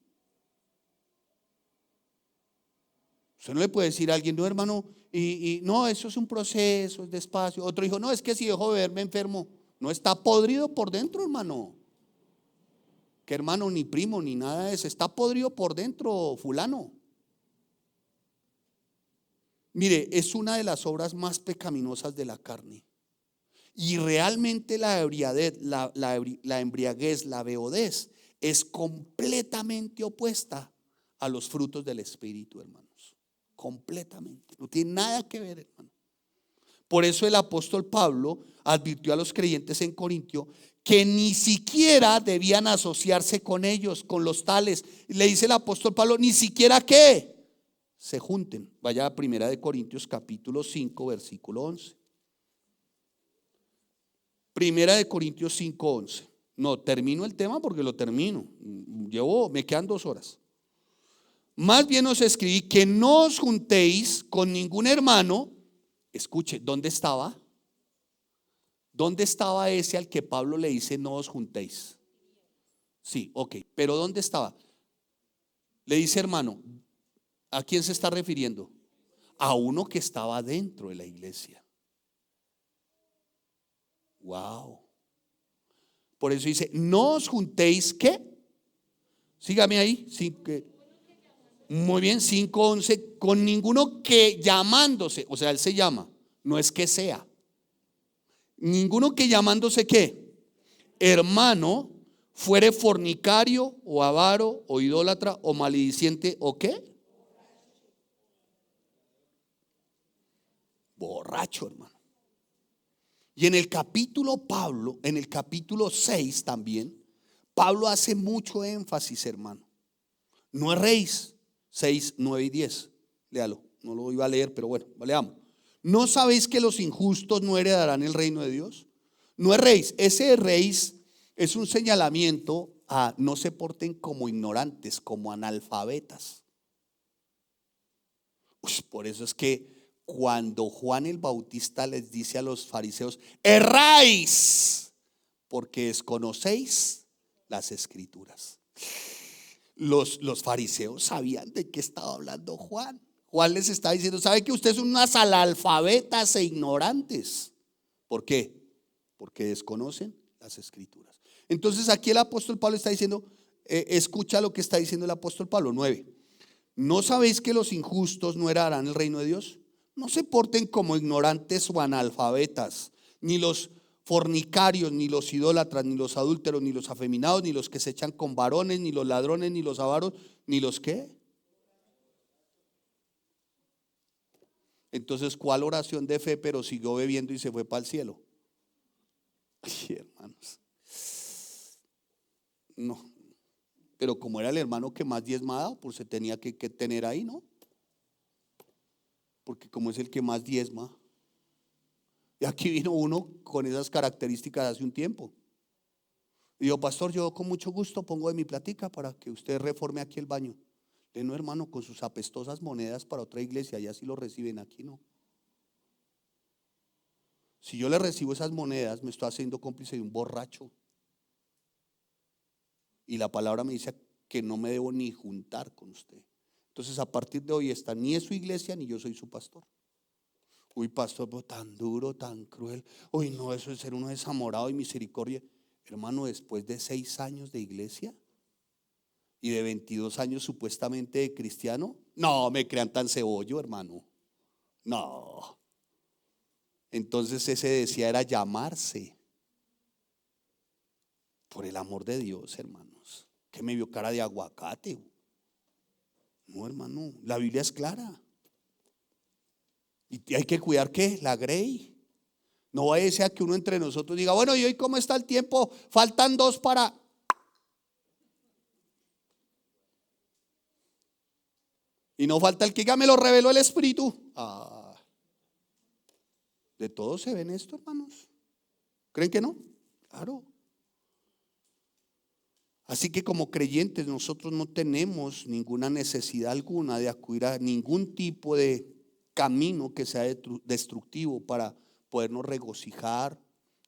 Usted no le puede decir a alguien, no, hermano, y no, eso es un proceso, es despacio. Otro dijo, no, es que si dejo de beber me enfermo. No, está podrido por dentro, hermano. Que hermano, ni primo, ni nada de eso. Está podrido por dentro, fulano. Mire, es una de las obras más pecaminosas de la carne. Y realmente la embriaguez, la beodez, es completamente opuesta a los frutos del Espíritu, hermanos. Completamente. No tiene nada que ver, hermano. Por eso el apóstol Pablo advirtió a los creyentes en Corintio que ni siquiera debían asociarse con ellos, con los tales. Le dice el apóstol Pablo, ni siquiera que se junten. Vaya a 1 Corintios capítulo 5, versículo 11. 1 Corintios 5, 11. No, termino el tema porque lo termino. Me quedan 2 horas. Más bien os escribí que no os juntéis con ningún hermano. Escuche, ¿dónde estaba? ¿Dónde estaba ese al que Pablo le dice no os juntéis? Sí, ok, pero ¿dónde estaba? Le dice hermano, ¿a quién se está refiriendo? A uno que estaba dentro de la iglesia. Wow. Por eso dice, no os juntéis, ¿qué? Sígame ahí. Muy bien, 5:11, con ninguno que llamándose, o sea, él se llama, no es que sea. Ninguno que llamándose ¿qué? Hermano, fuere fornicario o avaro o idólatra o malediciente o ¿qué? Borracho, hermano. Y en el capítulo 6 también, Pablo hace mucho énfasis, hermano. No erréis, 6, 9 y 10. Léalo, no lo iba a leer, pero bueno, leamos. ¿No sabéis que los injustos no heredarán el reino de Dios? No erréis. Ese erréis es un señalamiento a no se porten como ignorantes, como analfabetas. Por eso es que cuando Juan el Bautista les dice a los fariseos, erráis porque desconocéis las escrituras. Los fariseos sabían de qué estaba hablando Juan. Juan les está diciendo, ¿sabe que ustedes son unas analfabetas e ignorantes? ¿Por qué? Porque desconocen las escrituras. Entonces aquí el apóstol Pablo está diciendo, escucha lo que está diciendo el apóstol Pablo. 9. ¿No sabéis que los injustos no heredarán el reino de Dios? No se porten como ignorantes o analfabetas, ni los fornicarios, ni los idólatras, ni los adúlteros, ni los afeminados, ni los que se echan con varones, ni los ladrones, ni los avaros, ni los ¿qué? Entonces, ¿cuál oración de fe? Pero siguió bebiendo y se fue para el cielo. Ay, hermanos. No. Pero como era el hermano que más diezmaba, pues se tenía que tener ahí, ¿no? Porque como es el que más diezma. Y aquí vino uno con esas características hace un tiempo. Y yo, pastor, yo con mucho gusto pongo de mi platica para que usted reforme aquí el baño. No, hermano, con sus apestosas monedas para otra iglesia, allá sí lo reciben, aquí no. Si yo le recibo esas monedas, me estoy haciendo cómplice de un borracho. Y la palabra me dice que no me debo ni juntar con usted. Entonces a partir de hoy esta ni es su iglesia ni yo soy su pastor. Uy, pastor, pero tan duro, tan cruel. Uy, no, eso es ser uno desamorado y misericordia. Hermano, después de 6 años de iglesia y de 22 años supuestamente de cristiano, no me crean tan cebollo, hermano. No. Entonces ese decía era llamarse. Por el amor de Dios, hermanos. Que me vio cara de aguacate. No, hermano, la Biblia es clara. Y hay que cuidar ¿qué? La grey. No vaya a ser que uno entre nosotros diga, bueno, ¿y hoy cómo está el tiempo? Faltan 2 para. Y no falta el que ya me lo reveló el Espíritu. De todo se ven esto, hermanos. ¿Creen que no? Claro. Así que como creyentes nosotros no tenemos ninguna necesidad alguna de acudir a ningún tipo de camino que sea destructivo para podernos regocijar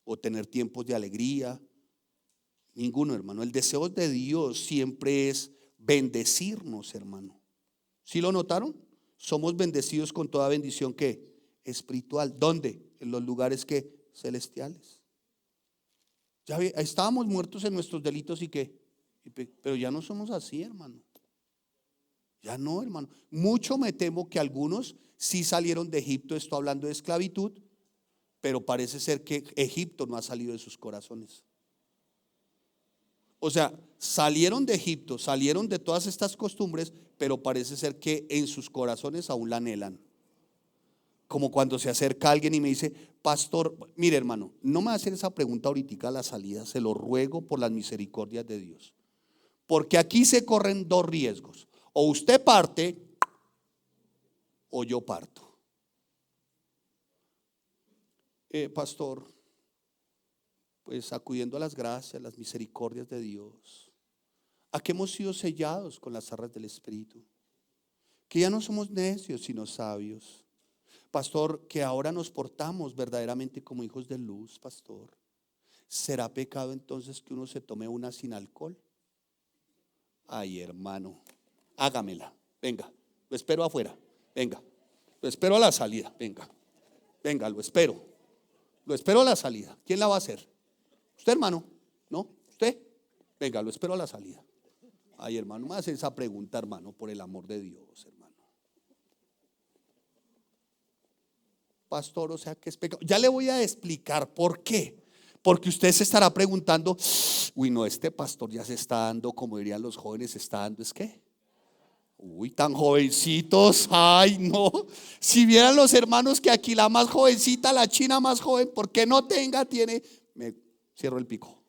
o tener tiempos de alegría. Ninguno, hermano. El deseo de Dios siempre es bendecirnos, hermano. ¿Sí lo notaron? Somos bendecidos con toda bendición que espiritual. ¿Dónde? En los lugares que celestiales. Ya estábamos muertos en nuestros delitos y qué. Pero ya no somos así, hermano. Ya no, hermano. Mucho me temo que algunos sí salieron de Egipto, estoy hablando de esclavitud, pero parece ser que Egipto no ha salido de sus corazones. O sea, salieron de Egipto, salieron de todas estas costumbres, pero parece ser que en sus corazones aún la anhelan. Como cuando se acerca alguien y me dice, pastor, mire hermano, no me va a hacer esa pregunta ahorita a la salida, se lo ruego por las misericordias de Dios. Porque aquí se corren 2 riesgos. O usted parte o yo parto. Pastor, pues acudiendo a las gracias, las misericordias de Dios, a que hemos sido sellados con las arras del Espíritu, que ya no somos necios sino sabios. Pastor, que ahora nos portamos verdaderamente como hijos de luz, pastor. ¿Será pecado entonces que uno se tome una sin alcohol? Ay, hermano, hágamela. Venga, lo espero afuera. Venga, lo espero a la salida. Venga, venga, lo espero. Lo espero a la salida. ¿Quién la va a hacer? ¿Usted, hermano? ¿No? ¿Usted? Venga, lo espero a la salida. Ay, hermano, me hace esa pregunta, hermano, por el amor de Dios, hermano. Pastor, o sea que es pecado. Ya le voy a explicar por qué. Porque usted se estará preguntando, uy, no, este pastor ya se está dando, como dirían los jóvenes, se está dando, ¿es qué? Uy, tan jovencitos, ay, no. Si vieran los hermanos que aquí la más jovencita, la china más joven, porque no tenga, tiene, me cierro el pico.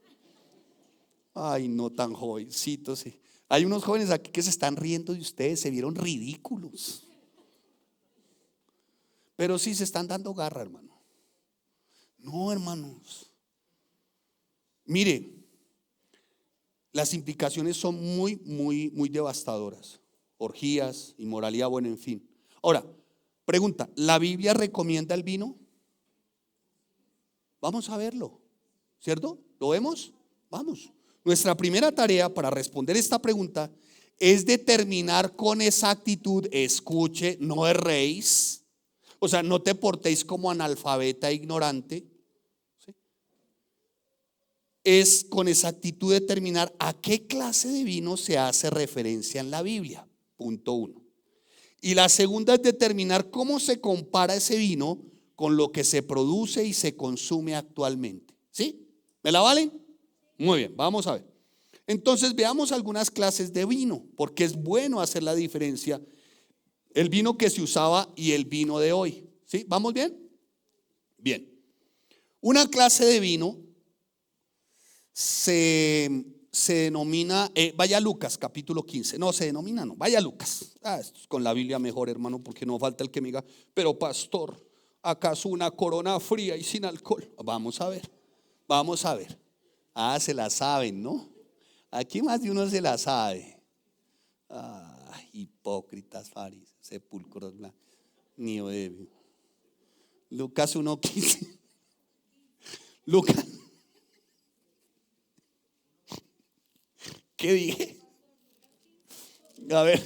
Ay, no, tan jovencitos. Sí. Hay unos jóvenes aquí que se están riendo de ustedes, se vieron ridículos. Pero sí se están dando garra, hermano. No, hermanos. Mire, las implicaciones son muy devastadoras. Orgías, inmoralidad, bueno, en fin. Ahora, pregunta, ¿la Biblia recomienda el vino? Vamos a verlo, ¿cierto? ¿Lo vemos? Vamos. Nuestra primera tarea para responder esta pregunta es determinar con exactitud, escuche, no erréis, o sea, no te portéis como analfabeta e ignorante, ¿sí? Es con exactitud determinar a qué clase de vino se hace referencia en la Biblia, punto 1. Y la segunda es determinar cómo se compara ese vino con lo que se produce y se consume actualmente, ¿sí? ¿Me la valen? Muy bien, vamos a ver. Entonces veamos algunas clases de vino, porque es bueno hacer la diferencia, el vino que se usaba y el vino de hoy, ¿sí? ¿Vamos bien? Bien. Una clase de vino se denomina, vaya Lucas capítulo 15, no se denomina, no, vaya Lucas. Esto es con la Biblia mejor, hermano, porque no falta el que me diga, pero pastor, ¿acaso una corona fría y sin alcohol? Vamos a ver, vamos a ver. Se la saben, ¿no? Aquí más de uno se la sabe. Hipócritas, fariseos, sepulcros blancos, niño de Lucas 1:15. Lucas, ¿qué dije? A ver.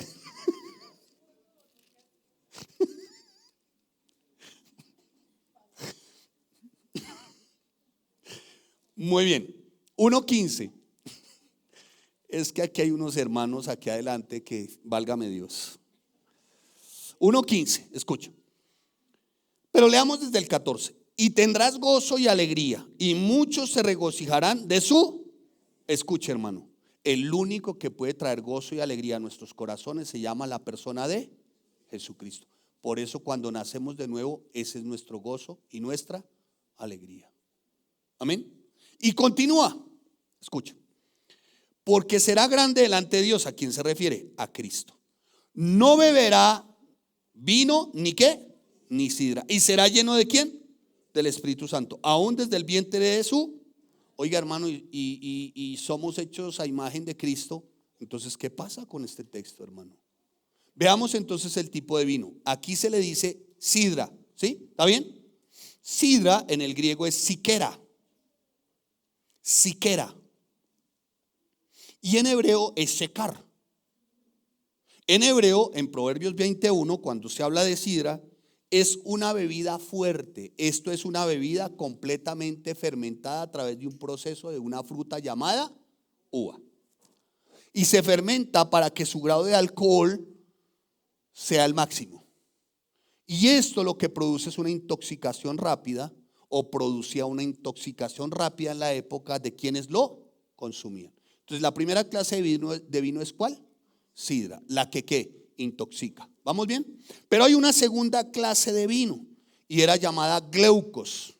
Muy bien. 1:15. Es que aquí hay unos hermanos aquí adelante que válgame Dios. 1:15, escucha. Pero leamos desde el 14. Y tendrás gozo y alegría, y muchos se regocijarán de su. Escucha, hermano. El único que puede traer gozo y alegría a nuestros corazones se llama la persona de Jesucristo. Por eso cuando nacemos de nuevo, ese es nuestro gozo y nuestra alegría. Amén. Y continúa. Escucha. Porque será grande delante de Dios. ¿A quién se refiere? A Cristo. No beberá vino ni qué, ni sidra. ¿Y será lleno de quién? Del Espíritu Santo. Aún desde el vientre de su. Oiga, hermano, y somos hechos a imagen de Cristo. Entonces, ¿qué pasa con este texto, hermano? Veamos entonces el tipo de vino. Aquí se le dice sidra, ¿sí? ¿Está bien? Sidra en el griego es siquera. Siquera. Y en hebreo es shecar. En hebreo, en Proverbios 21, cuando se habla de sidra, es una bebida fuerte. Esto es una bebida completamente fermentada a través de un proceso de una fruta llamada uva. Y se fermenta para que su grado de alcohol sea el máximo. Y esto lo que produce es una intoxicación rápida, o producía una intoxicación rápida en la época de quienes lo consumían. Entonces la primera clase de vino es ¿cuál? Sidra, la que ¿qué? Intoxica. ¿Vamos bien? Pero hay una segunda clase de vino y era llamada gleucos,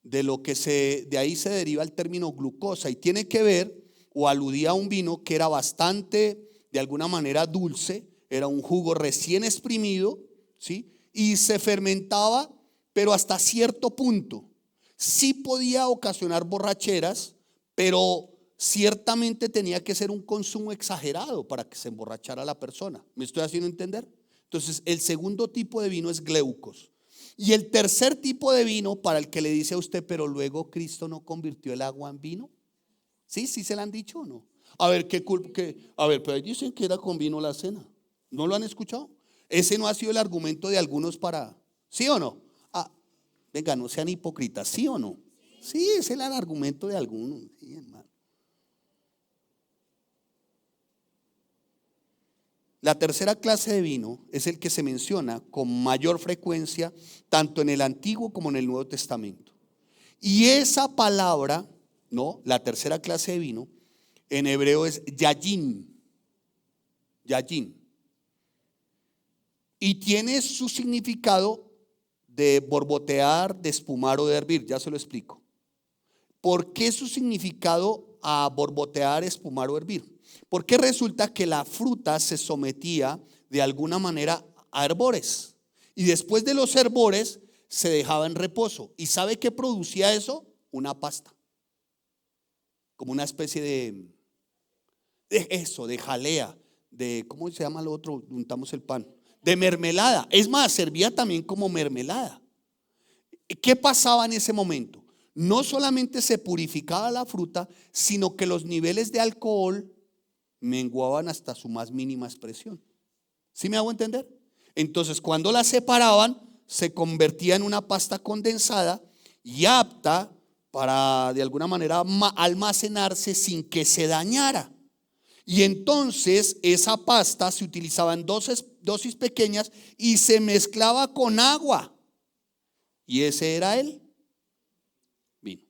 de ahí se deriva el término glucosa y tiene que ver o aludía a un vino que era bastante, de alguna manera dulce, era un jugo recién exprimido, ¿sí? Y se fermentaba, pero hasta cierto punto. Sí podía ocasionar borracheras, pero ciertamente tenía que ser un consumo exagerado para que se emborrachara la persona. ¿Me estoy haciendo entender? Entonces, el segundo tipo de vino es gleucos. Y el tercer tipo de vino, para el que le dice a usted, pero luego Cristo no convirtió el agua en vino. ¿Sí? ¿Sí se la han dicho o no? A ver, a ver, pero dicen que era con vino la cena. ¿No lo han escuchado? Ese no ha sido el argumento de algunos para, ¿sí o no? Venga, no sean hipócritas, ¿sí o no? Sí, ese es el argumento de algunos, sí, hermano. La tercera clase de vino es el que se menciona con mayor frecuencia tanto en el Antiguo como en el Nuevo Testamento. Y esa palabra, ¿no? La tercera clase de vino en hebreo es yayin. Yayin. Y tiene su significado de borbotear, de espumar o de hervir. Ya se lo explico. ¿Por qué su significado a borbotear, espumar o hervir? Porque resulta que la fruta se sometía de alguna manera a hervores y después de los hervores se dejaba en reposo. ¿Y sabe qué producía eso? Una pasta, como una especie de jalea, de ¿cómo se llama lo otro? Untamos el pan, de mermelada. Es más, servía también como mermelada. ¿Qué pasaba en ese momento? No solamente se purificaba la fruta, sino que los niveles de alcohol, menguaban hasta su más mínima expresión. ¿Sí me hago entender? Entonces, cuando la separaban, se convertía en una pasta condensada y apta para de alguna manera almacenarse sin que se dañara. Y entonces esa pasta se utilizaba en dosis pequeñas y se mezclaba con agua. Y ese era el vino.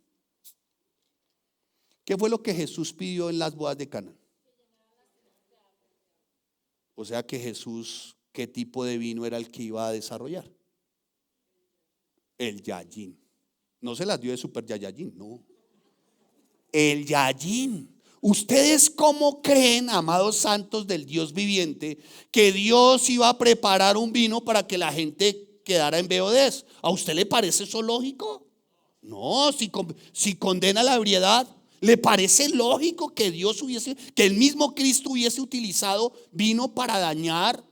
¿Qué fue lo que Jesús pidió en las bodas de Caná? O sea que Jesús, ¿qué tipo de vino era el que iba a desarrollar? El Yayín. No se las dio de super Yayín, no. El Yayín. ¿Ustedes cómo creen, amados santos del Dios viviente, que Dios iba a preparar un vino para que la gente quedara en BODs? ¿A usted le parece eso lógico? No, si condena la ebriedad, ¿le parece lógico que que el mismo Cristo hubiese utilizado vino para dañar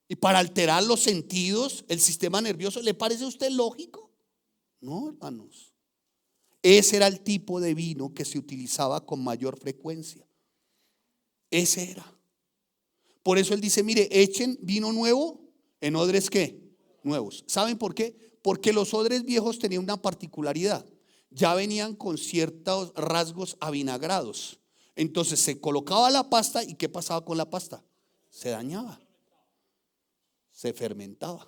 y para alterar los sentidos, el sistema nervioso? ¿Le parece a usted lógico? No, hermanos. Ese era el tipo de vino que se utilizaba con mayor frecuencia. Ese era. Por eso él dice, mire, echen vino nuevo en odres ¿qué? Nuevos. ¿Saben por qué? Porque los odres viejos tenían una particularidad. Ya venían con ciertos rasgos avinagrados. Entonces se colocaba la pasta y ¿qué pasaba con la pasta? Se dañaba. Se fermentaba.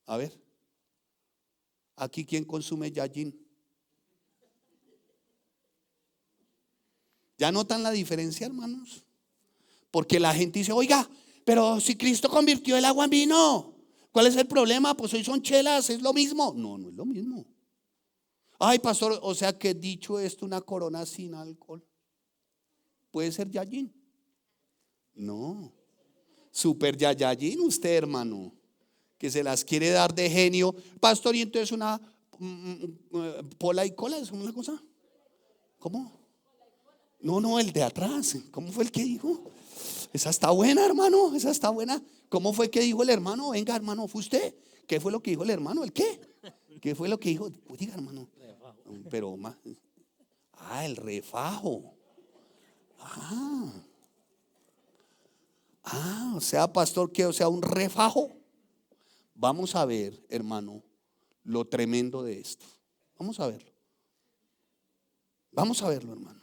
A ver. Aquí, ¿quién consume Yayín? ¿Ya notan la diferencia, hermanos? Porque la gente dice, oiga, pero si Cristo convirtió el agua en vino, ¿cuál es el problema? Pues hoy son chelas, es lo mismo. No, no es lo mismo. Ay, pastor, o sea que dicho esto, una corona sin alcohol ¿puede ser Yayín? No. Super Yayín usted, hermano, que se las quiere dar de genio. Pastor, y entonces una pola y cola, ¿es una cosa? ¿Cómo? No, el de atrás. ¿Cómo fue el que dijo? Esa está buena, hermano, esa está buena. ¿Cómo fue que dijo el hermano? Venga, hermano, ¿fue usted? ¿Qué fue lo que dijo el hermano? ¿El qué? ¿Qué fue lo que dijo? Pues diga, hermano. Pero más. El refajo. O sea, pastor, que o sea, un refajo. Vamos a ver, hermano, lo tremendo de esto. Vamos a verlo. Vamos a verlo, hermano.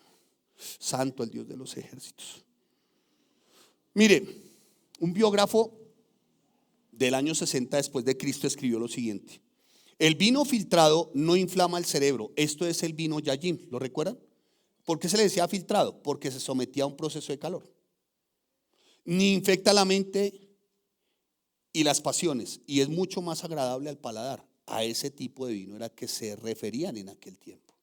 Santo el Dios de los ejércitos. Mire, un biógrafo del año 60 después de Cristo escribió lo siguiente: el vino filtrado no inflama el cerebro. Esto es el vino Yayín, ¿lo recuerdan? ¿Por qué se le decía filtrado? Porque se sometía a un proceso de calor. Ni infecta la mente y las pasiones, y es mucho más agradable al paladar. A ese tipo de vino era que se referían en aquel tiempo.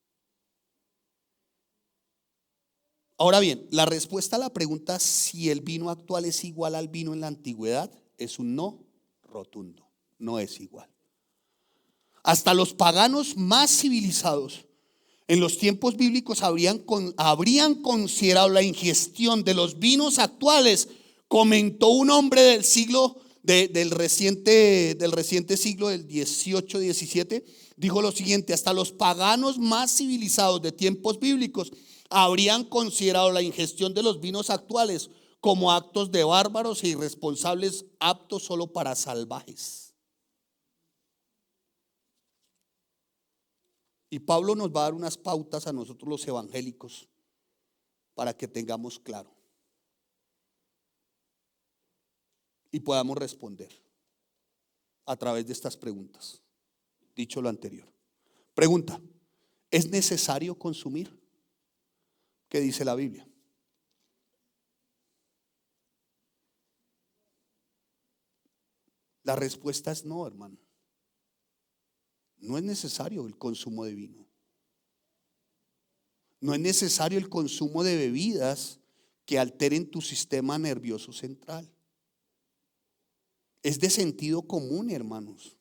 Ahora bien, la respuesta a la pregunta si el vino actual es igual al vino en la antigüedad es un no rotundo. No es igual. Hasta los paganos más civilizados en los tiempos bíblicos habrían considerado la ingestión de los vinos actuales. Comentó un hombre del siglo del reciente siglo del 18-17, dijo lo siguiente: hasta los paganos más civilizados de tiempos bíblicos habrían considerado la ingestión de los vinos actuales como actos de bárbaros e irresponsables, aptos solo para salvajes. Y Pablo nos va a dar unas pautas a nosotros los evangélicos para que tengamos claro y podamos responder a través de estas preguntas. Dicho lo anterior, pregunta: ¿es necesario consumir? ¿Qué dice la Biblia? La respuesta es no, hermano. No es necesario el consumo de vino. No es necesario el consumo de bebidas que alteren tu sistema nervioso central. Es de sentido común, hermanos.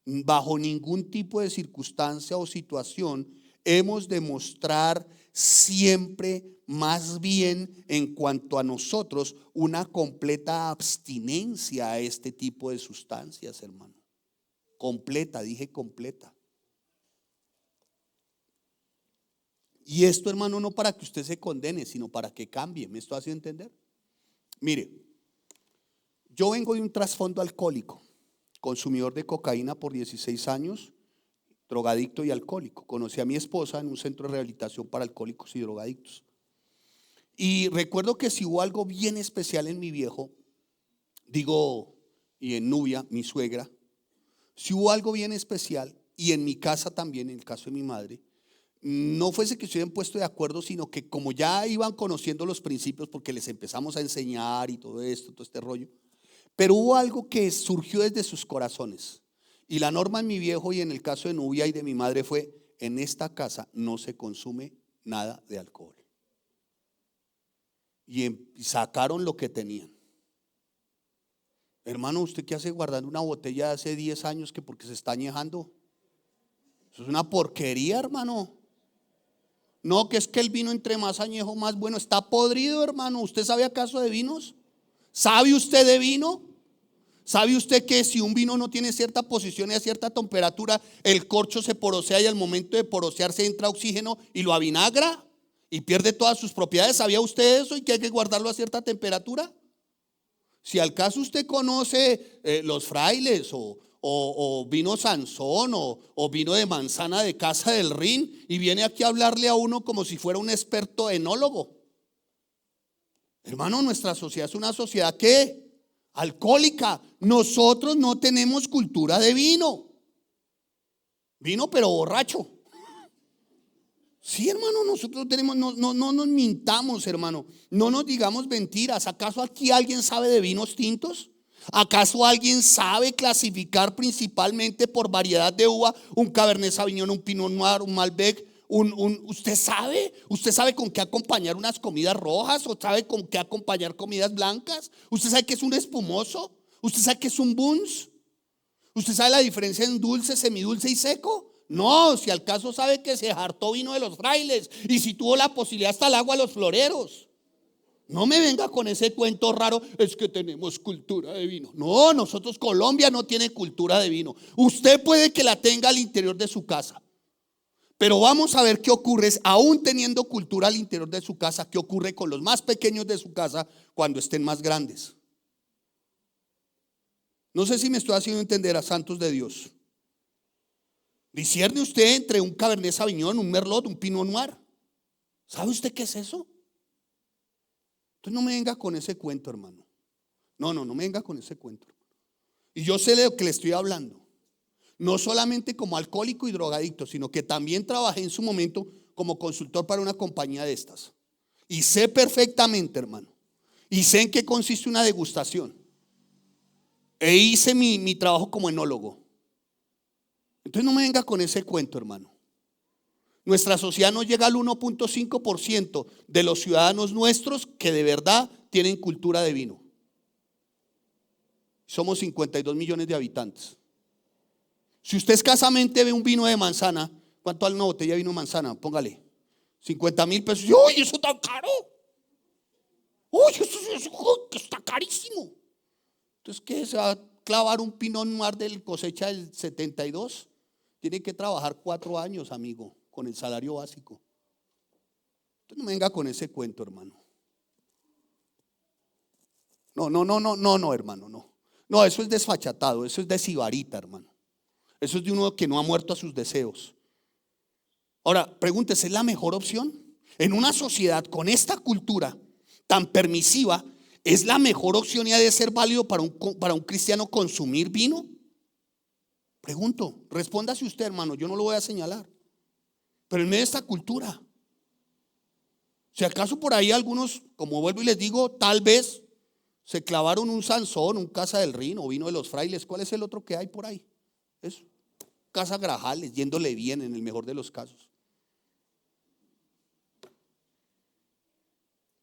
Bajo ningún tipo de circunstancia o situación hemos de mostrar siempre, más bien en cuanto a nosotros, una completa abstinencia a este tipo de sustancias, hermano. Completa, dije completa. Y esto, hermano, no para que usted se condene, sino para que cambie. ¿Me estoy haciendo entender? Mire, yo vengo de un trasfondo alcohólico, consumidor de cocaína por 16 años, drogadicto y alcohólico. Conocí a mi esposa en un centro de rehabilitación para alcohólicos y drogadictos. Y recuerdo que si hubo algo bien especial en mi viejo, y en Nubia, mi suegra, si hubo algo bien especial, y en mi casa también, en el caso de mi madre, no fuese que se hubieran puesto de acuerdo, sino que como ya iban conociendo los principios, porque les empezamos a enseñar y todo esto, todo este rollo, pero hubo algo que surgió desde sus corazones. Y la norma en mi viejo y en el caso de Nubia y de mi madre fue: en esta casa no se consume nada de alcohol. Y sacaron lo que tenían. Hermano, ¿usted qué hace guardando una botella de hace 10 años que porque se está añejando? Eso es una porquería, hermano. No, que es que el vino entre más añejo más bueno. Está podrido, hermano. ¿Usted sabe acaso de vinos? ¿Sabe usted de vino? ¿Sabe usted que si un vino no tiene cierta posición y a cierta temperatura, el corcho se porosea y al momento de porosearse entra oxígeno y lo avinagra y pierde todas sus propiedades? ¿Sabía usted eso y que hay que guardarlo a cierta temperatura? Si al caso usted conoce los frailes o vino Sansón o vino de manzana de Casa del Rin y viene aquí a hablarle a uno como si fuera un experto enólogo. Hermano, nuestra sociedad es una sociedad que alcohólica. Nosotros no tenemos cultura de vino. Vino pero borracho. Sí, hermano, nosotros tenemos, no nos mintamos, hermano. No nos digamos mentiras. ¿Acaso aquí alguien sabe de vinos tintos? ¿Acaso alguien sabe clasificar principalmente por variedad de uva un Cabernet Sauvignon, un Pinot Noir, un Malbec? ¿Usted sabe? ¿Usted sabe con qué acompañar unas comidas rojas o sabe con qué acompañar comidas blancas? ¿Usted sabe qué es un espumoso? ¿Usted sabe qué es un buns? ¿Usted sabe la diferencia en dulce, semidulce y seco? No, si al caso sabe que se hartó vino de los frailes y si tuvo la posibilidad hasta el agua de los floreros. No me venga con ese cuento raro, es que tenemos cultura de vino. No, nosotros, Colombia no tiene cultura de vino. Usted puede que la tenga al interior de su casa, pero vamos a ver qué ocurre, aún teniendo cultura al interior de su casa, qué ocurre con los más pequeños de su casa cuando estén más grandes. No sé si me estoy haciendo entender, a santos de Dios. Discierne usted entre un Cabernet Sauvignon, un Merlot, un Pinot Noir. ¿Sabe usted qué es eso? Entonces no me venga con ese cuento, hermano. No me venga con ese cuento. Y yo sé de lo que le estoy hablando. No solamente como alcohólico y drogadicto, sino que también trabajé en su momento como consultor para una compañía de estas. Y sé perfectamente, hermano. Y sé en qué consiste una degustación. E hice mi trabajo como enólogo. Entonces no me venga con ese cuento, hermano. Nuestra sociedad no llega al 1.5% de los ciudadanos nuestros que de verdad tienen cultura de vino. Somos 52 millones de habitantes. Si usted escasamente ve un vino de manzana, ¿cuánto vale una botella de vino de manzana? Póngale 50,000 pesos. ¡Uy, eso está caro! ¡Uy, eso está carísimo! Entonces, ¿qué? ¿Se va a clavar un Pinot Noir de cosecha del 72? Tiene que trabajar 4 años, amigo, con el salario básico. Entonces no me venga con ese cuento, hermano. No, hermano, no. No, eso es desfachatado, eso es de sibarita, hermano. Eso es de uno que no ha muerto a sus deseos. Ahora, pregúntese, ¿es la mejor opción? En una sociedad con esta cultura tan permisiva, ¿es la mejor opción y ha de ser válido para un cristiano consumir vino? Pregunto, respóndase usted, hermano, yo no lo voy a señalar. Pero en medio de esta cultura, si acaso por ahí algunos, como vuelvo y les digo, tal vez se clavaron un Sansón, un Casa del Rin o vino de los frailes. ¿Cuál es el otro que hay por ahí? Eso, Casa Grajales, yéndole bien en el mejor de los casos.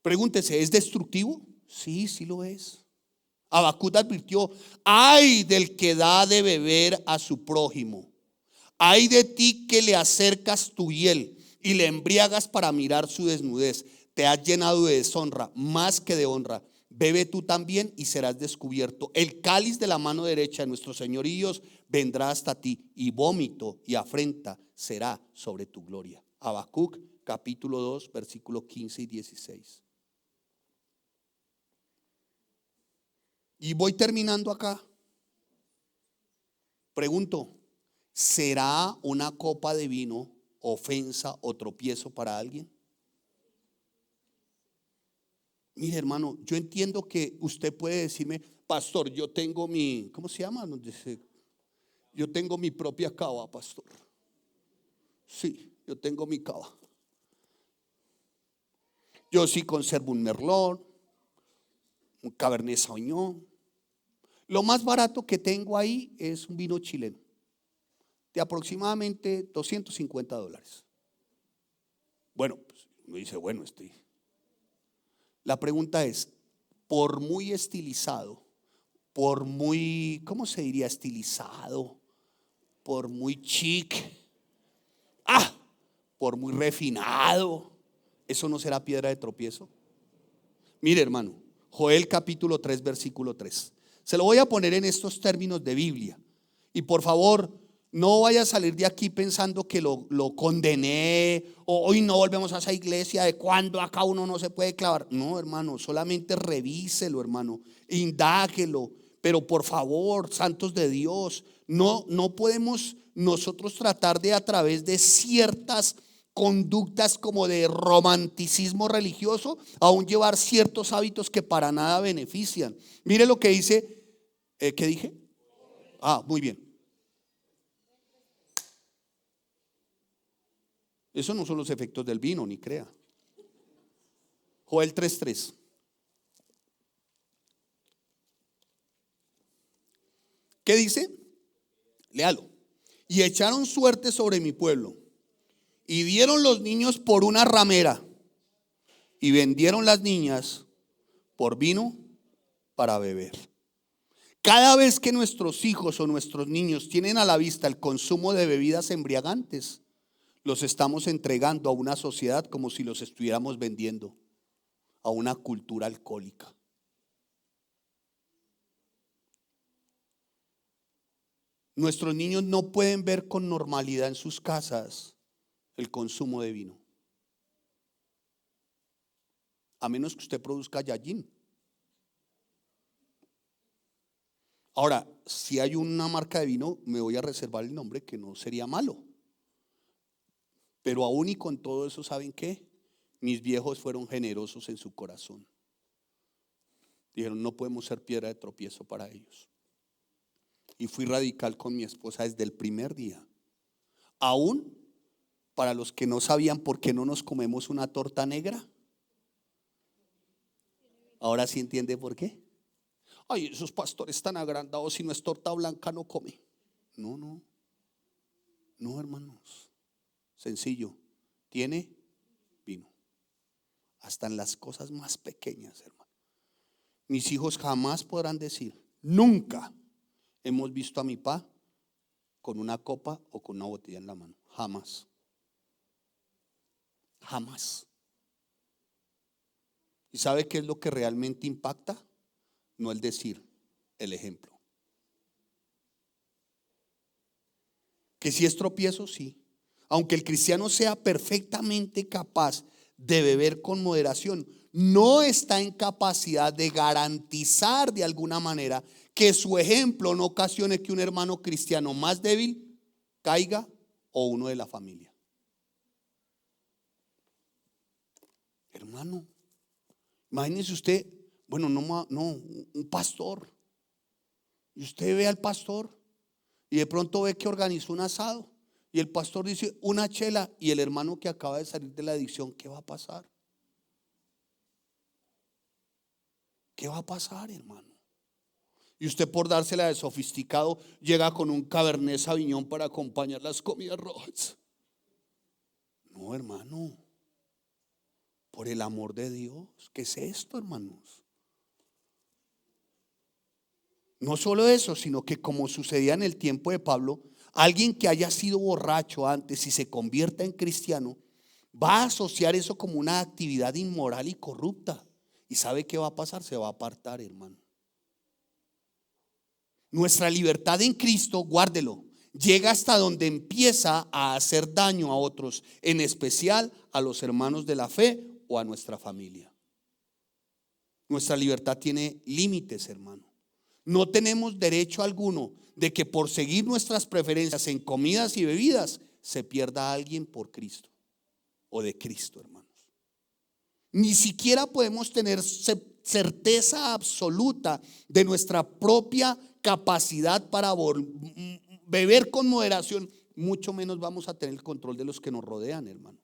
Pregúntese, ¿es destructivo? Sí, sí lo es. Habacuc advirtió: ay del que da de beber a su prójimo, ay de ti que le acercas tu hiel y le embriagas para mirar su desnudez. Te has llenado de deshonra más que de honra. Bebe tú también y serás descubierto. El cáliz de la mano derecha de nuestro Señor y Dios vendrá hasta ti, y vómito y afrenta será sobre tu gloria. Habacuc capítulo 2, versículo 15 y 16. Y voy terminando acá. Pregunto, ¿será una copa de vino ofensa o tropiezo para alguien? Mire, hermano, yo entiendo que usted puede decirme, pastor, yo tengo mi, ¿cómo se llama? Yo tengo mi propia cava, pastor. Sí, yo tengo mi cava. Yo sí conservo un merlot, un cabernet sauvignon. Lo más barato que tengo ahí es un vino chileno de aproximadamente $250. Bueno, pues uno dice, bueno, la pregunta es, por muy estilizado, por muy, ¿cómo se diría? Estilizado, por muy chic, por muy refinado, ¿eso no será piedra de tropiezo? Mire, hermano, Joel capítulo 3, versículo 3. Se lo voy a poner en estos términos de Biblia. Y por favor, no vaya a salir de aquí pensando que lo condené, o hoy no volvemos a esa iglesia de cuando acá uno no se puede clavar. No, hermano, solamente revíselo, hermano, indáguelo. Pero por favor, santos de Dios, no podemos nosotros tratar de, a través de ciertas conductas como de romanticismo religioso, aún llevar ciertos hábitos que para nada benefician. Mire lo que dice, ¿qué dije? Muy bien. Eso no son los efectos del vino, ni crea. Joel 3:3. ¿Qué dice? Léalo. Y echaron suerte sobre mi pueblo, y dieron los niños por una ramera, y vendieron las niñas por vino para beber. Cada vez que nuestros hijos o nuestros niños tienen a la vista el consumo de bebidas embriagantes, los estamos entregando a una sociedad como si los estuviéramos vendiendo a una cultura alcohólica. Nuestros niños no pueden ver con normalidad en sus casas el consumo de vino, a menos que usted produzca Yajin. Ahora, si hay una marca de vino, me voy a reservar el nombre, que no sería malo. Pero aún y con todo eso, ¿saben qué? Mis viejos fueron generosos en su corazón. Dijeron, no podemos ser piedra de tropiezo para ellos. Y fui radical con mi esposa desde el primer día. Aún para los que no sabían por qué no nos comemos una torta negra, ahora sí entiende por qué. Ay, esos pastores tan agrandados, si no es torta blanca no come. No, hermanos. Sencillo, tiene vino. Hasta en las cosas más pequeñas, hermano. Mis hijos jamás podrán decir, nunca hemos visto a mi papá con una copa o con una botella en la mano. Jamás. Jamás. ¿Y sabe qué es lo que realmente impacta? No el decir, el ejemplo. Que si es tropiezo, sí. Aunque el cristiano sea perfectamente capaz de beber con moderación, no está en capacidad de garantizar de alguna manera que su ejemplo no ocasione que un hermano cristiano más débil caiga o uno de la familia. Hermano, imagínese usted, bueno, un pastor, y usted ve al pastor y de pronto ve que organizó un asado y el pastor dice una chela, y el hermano que acaba de salir de la adicción, ¿qué va a pasar? ¿Qué va a pasar, hermano? Y usted, por dársela de sofisticado, llega con un cabernet sauvignon para acompañar las comidas rojas. No, hermano, por el amor de Dios, ¿qué es esto, hermanos? No solo eso, sino que, como sucedía en el tiempo de Pablo, alguien que haya sido borracho antes y se convierta en cristiano va a asociar eso como una actividad inmoral y corrupta. ¿Y sabe qué va a pasar? Se va a apartar, hermano. Nuestra libertad en Cristo, guárdelo, llega hasta donde empieza a hacer daño a otros, en especial a los hermanos de la fe o a nuestra familia. Nuestra libertad tiene límites, hermano. No tenemos derecho alguno de que por seguir nuestras preferencias en comidas y bebidas se pierda a alguien por Cristo o de Cristo, hermanos. Ni siquiera podemos tener certeza absoluta de nuestra propia capacidad para beber con moderación, mucho menos vamos a tener el control de los que nos rodean, hermano.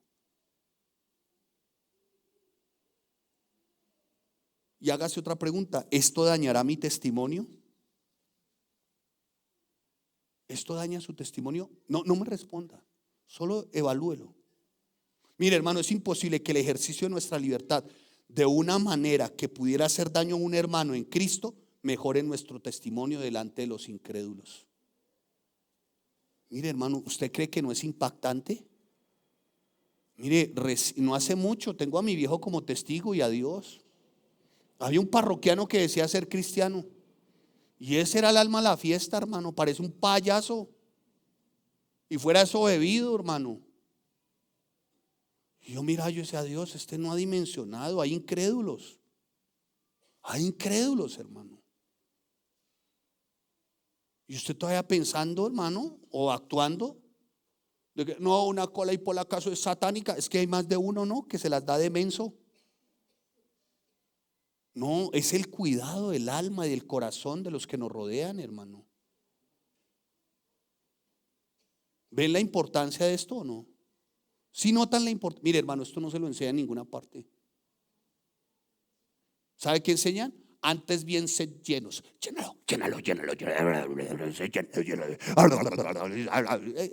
Y hágase otra pregunta: ¿esto dañará mi testimonio? ¿Esto daña su testimonio? No me responda, solo evalúelo. Mire, hermano, es imposible que el ejercicio de nuestra libertad de una manera que pudiera hacer daño a un hermano en Cristo mejore nuestro testimonio delante de los incrédulos. Mire, hermano, ¿usted cree que no es impactante? Mire, no hace mucho tengo a mi viejo como testigo y a Dios. Había un parroquiano que decía ser cristiano y ese era el alma de la fiesta, hermano. Parece un payaso. Y fuera eso bebido, hermano. Y yo mira, yo decía, Dios, este no ha dimensionado. Hay incrédulos. Hay incrédulos, hermano. Y usted todavía pensando, hermano, o actuando de que no, una cola y por acaso es satánica. Es que hay más de uno, ¿no?, que se las da de menso. No, es el cuidado del alma y del corazón de los que nos rodean, hermano. ¿Ven la importancia de esto o no? Si notan la importancia. Mire, hermano, esto no se lo enseña en ninguna parte. ¿Sabe qué enseñan? Antes bien sed llenos. Llénalo.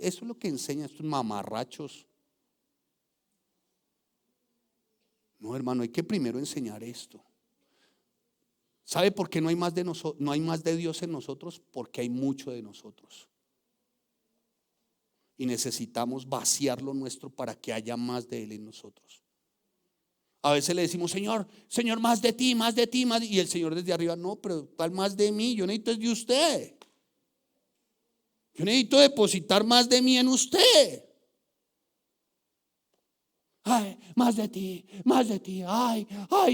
Eso es lo que enseñan estos mamarrachos. No, hermano, hay que primero enseñar esto. ¿Sabe por qué no hay más de nosotros, no hay más de Dios en nosotros? Porque hay mucho de nosotros. Y necesitamos vaciar lo nuestro para que haya más de Él en nosotros. A veces le decimos, Señor, más de ti, más de ti, más. Y el Señor desde arriba, no, pero tal más de mí, yo necesito es de usted. Yo necesito depositar más de mí en usted. Ay, más de ti, ay,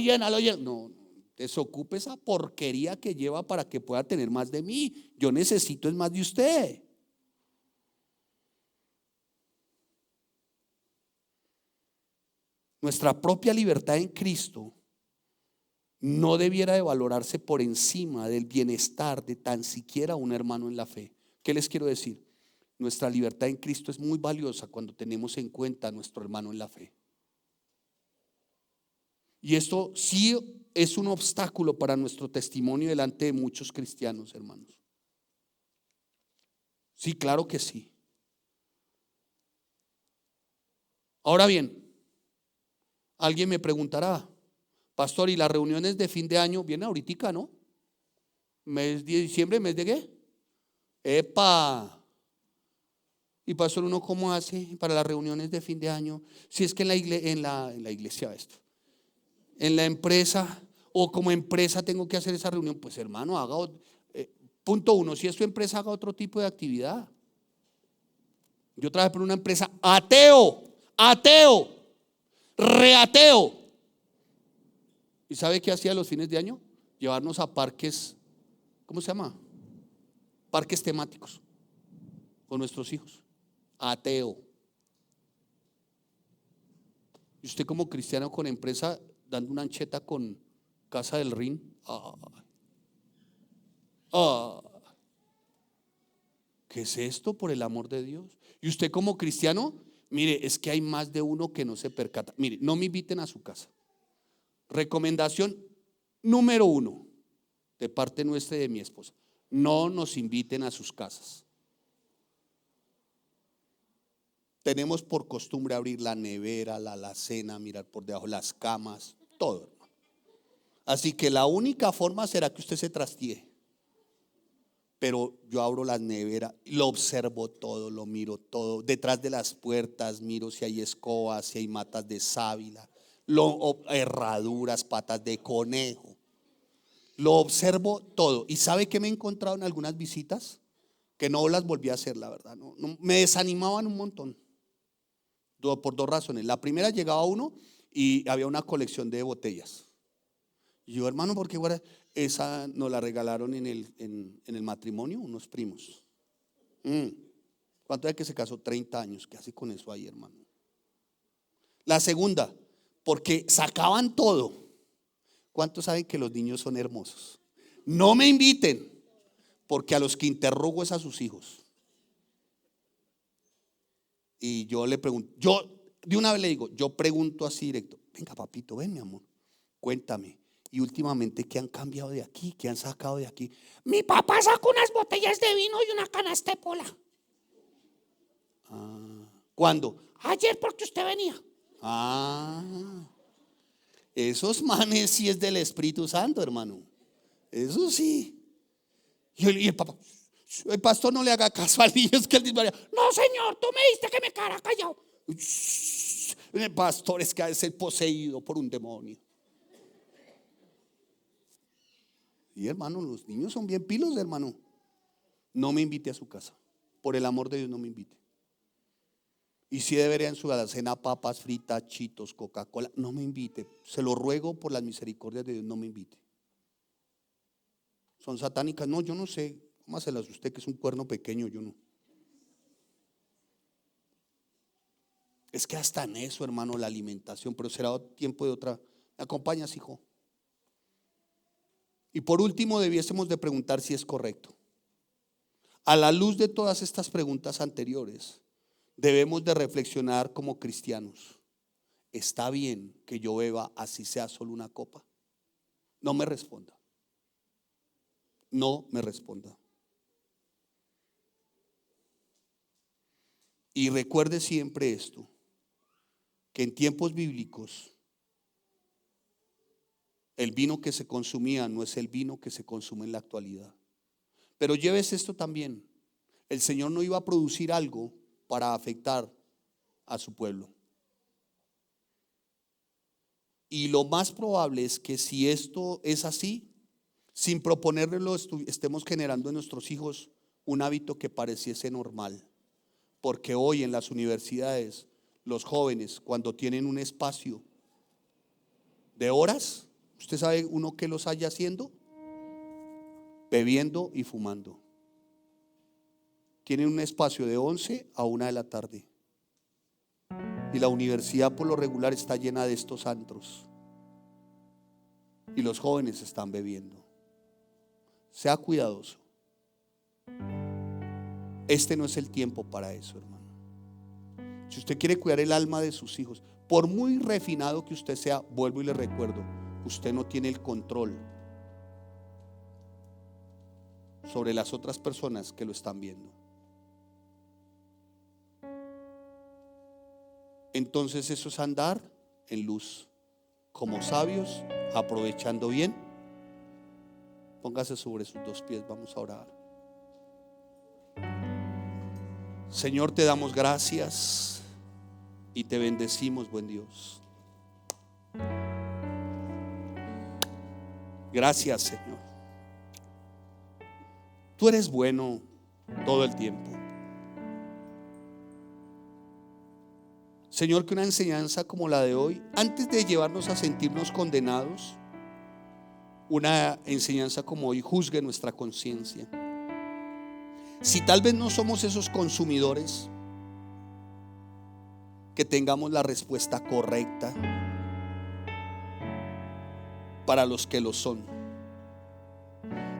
llénalo. No, desocupe esa porquería que lleva para que pueda tener más de mí. Yo necesito es más de usted. Nuestra propia libertad en Cristo no debiera de valorarse por encima del bienestar de tan siquiera un hermano en la fe. ¿Qué les quiero decir? Nuestra libertad en Cristo es muy valiosa cuando tenemos en cuenta a nuestro hermano en la fe. Y esto sí es un obstáculo para nuestro testimonio delante de muchos cristianos, hermanos. Sí, claro que sí. Ahora bien, alguien me preguntará, pastor, ¿y las reuniones de fin de año vienen ahorita, no? ¿Mes de diciembre, mes de qué? ¡Epa! Y pastor, ¿uno cómo hace para las reuniones de fin de año? Si es que en la iglesia esto, en la empresa o como empresa tengo que hacer esa reunión. Pues hermano, punto uno, si es tu empresa, haga otro tipo de actividad. Yo trabajé por una empresa ateo, reateo. ¿Y sabe qué hacía los fines de año? Llevarnos a parques, ¿cómo se llama? Parques temáticos con nuestros hijos. Ateo. Y usted como cristiano con empresa dando una ancheta con Casa del Rin. ¿Qué es esto, por el amor de Dios? Y usted como cristiano, mire, es que hay más de uno que no se percata. Mire, no me inviten a su casa. Recomendación número 1 de parte nuestra y de mi esposa: no nos inviten a sus casas. Tenemos por costumbre abrir la nevera, la alacena, mirar por debajo las camas, todo. Así que la única forma será que usted se trastee. Pero yo abro las neveras, lo observo todo, lo miro todo. Detrás de las puertas miro si hay escobas, si hay matas de sábila, herraduras, patas de conejo. Lo observo todo. ¿Y sabe qué me he encontrado en algunas visitas? que no las volví a hacer, la verdad. Me desanimaban un montón. Por dos razones. La primera, llegaba uno y había una colección de botellas. Y yo, hermano, ¿por qué guarda? Esa nos la regalaron en el matrimonio unos primos. ¿Cuánto es que se casó? 30 años. ¿Qué hace con eso ahí, hermano? La segunda, porque sacaban todo. ¿Cuántos saben que los niños son hermosos? No me inviten, porque a los que interrogo es a sus hijos. Y yo le pregunto, yo de una vez le digo, yo pregunto así directo: venga, papito, ven, mi amor, cuéntame. Y últimamente, ¿qué han cambiado de aquí? ¿Qué han sacado de aquí? Mi papá sacó unas botellas de vino y una canasta de pola. ¿Cuándo? Ayer, porque usted venía. Esos manes sí es del Espíritu Santo, hermano. Eso sí. Y el papá, el pastor, no le haga caso al niño, es que él dice: no, señor, tú me diste que me quedara callado. El pastor es que ha de ser poseído por un demonio. Y hermano, los niños son bien pilos, hermano. No me invite a su casa. Por el amor de Dios, no me invite. Y si debería en su alacena papas fritas, chitos, Coca-Cola, no me invite. Se lo ruego por las misericordias de Dios, no me invite. Son satánicas. No, yo no sé. Cómaselas usted, que es un cuerno pequeño, yo no. Es que hasta en eso, hermano, la alimentación. Pero será tiempo de otra. ¿Me acompañas, hijo? Y por último, debiésemos de preguntar si es correcto. A la luz de todas estas preguntas anteriores, debemos de reflexionar como cristianos. ¿Está bien que yo beba así sea solo una copa? No me responda. No me responda. Y recuerde siempre esto, que en tiempos bíblicos el vino que se consumía no es el vino que se consume en la actualidad. Pero lleves esto también: el Señor no iba a producir algo para afectar a su pueblo. Y lo más probable es que si esto es así, sin proponerlo, estemos generando en nuestros hijos un hábito que pareciese normal. Porque hoy en las universidades, los jóvenes, cuando tienen un espacio de horas, ¿usted sabe uno qué los haya haciendo? Bebiendo y fumando. Tienen un espacio de 11 a 1 de la tarde. Y la universidad por lo regular está llena de estos antros. Y los jóvenes están bebiendo. Sea cuidadoso. Este no es el tiempo para eso, hermano. Si usted quiere cuidar el alma de sus hijos, por muy refinado que usted sea, vuelvo y le recuerdo, usted no tiene el control sobre las otras personas que lo están viendo. Entonces eso es andar en luz, como sabios, aprovechando bien. Póngase sobre sus dos pies, vamos a orar. Señor, te damos gracias y te bendecimos, buen Dios. Gracias, Señor. Tú eres bueno todo el tiempo. Señor, que una enseñanza como la de hoy, antes de llevarnos a sentirnos condenados, una enseñanza como hoy juzgue nuestra conciencia. Si tal vez no somos esos consumidores, que tengamos la respuesta correcta para los que lo son.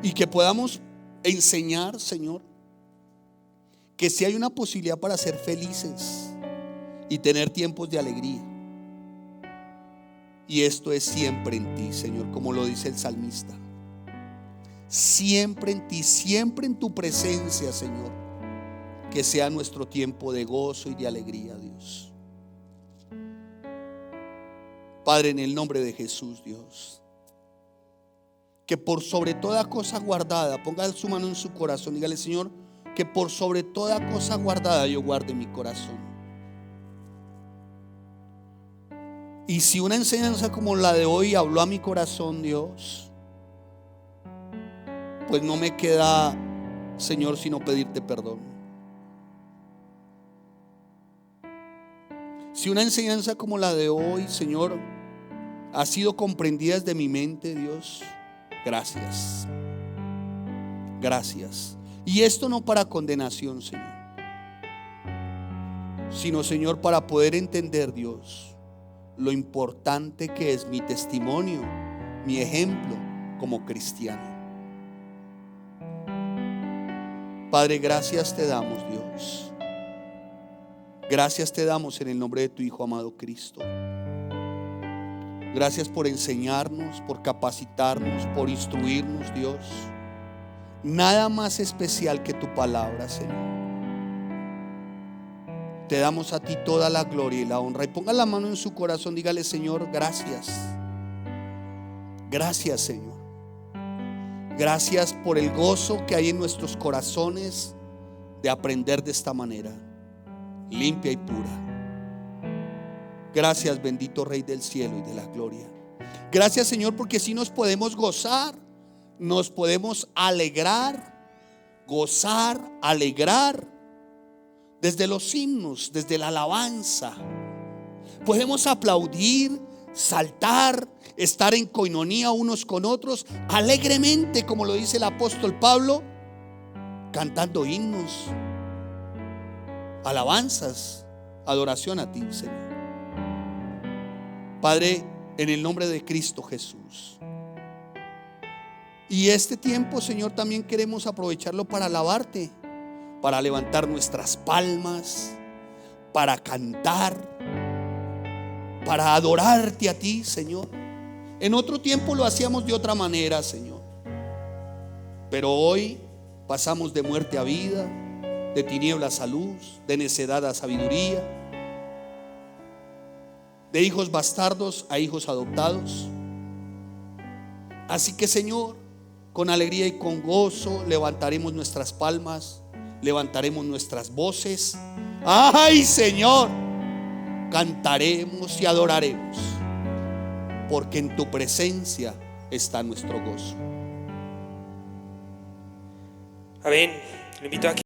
Y que podamos enseñar, Señor, que si hay una posibilidad para ser felices y tener tiempos de alegría, y esto es siempre en ti, Señor, como lo dice el salmista. Siempre en ti, siempre en tu presencia, Señor. Que sea nuestro tiempo de gozo y de alegría, Dios. Padre, en el nombre de Jesús, Dios, que por sobre toda cosa guardada, ponga su mano en su corazón, dígale: Señor, que por sobre toda cosa guardada yo guarde mi corazón. Y si una enseñanza como la de hoy habló a mi corazón, Dios, pues no me queda Señor, sino pedirte perdón. Si una enseñanza como la de hoy, Señor, ha sido comprendida desde mi mente, Dios, gracias. Gracias. Y esto no para condenación, Señor, sino, Señor, para poder entender, Dios, lo importante que es mi testimonio, mi ejemplo como cristiano. Padre, gracias te damos, Dios. Gracias te damos en el nombre de tu Hijo amado Cristo. Gracias por enseñarnos, por capacitarnos, por instruirnos, Dios. Nada más especial que tu palabra, Señor. Te damos a ti toda la gloria y la honra. Y ponga la mano en su corazón, dígale: Señor, gracias. Gracias, Señor. Gracias por el gozo que hay en nuestros corazones de aprender de esta manera, limpia y pura. Gracias, bendito Rey del cielo y de la gloria. Gracias, Señor, porque si nos podemos gozar, nos podemos alegrar, gozar, alegrar desde los himnos, desde la alabanza. Podemos aplaudir, saltar, estar en coinonía unos con otros alegremente, como lo dice el apóstol Pablo, cantando himnos, alabanzas, adoración a ti, Señor. Padre, en el nombre de Cristo Jesús. Y este tiempo, Señor, también queremos aprovecharlo para alabarte, para levantar nuestras palmas, para cantar, para adorarte a ti, Señor. En otro tiempo lo hacíamos de otra manera, Señor, pero hoy pasamos de muerte a vida, de tinieblas a luz, de necedad a sabiduría, de hijos bastardos a hijos adoptados. Así que, Señor, con alegría y con gozo levantaremos nuestras palmas, levantaremos nuestras voces. ¡Ay, Señor! Cantaremos y adoraremos, porque en tu presencia está nuestro gozo. Amén. Lo invito a que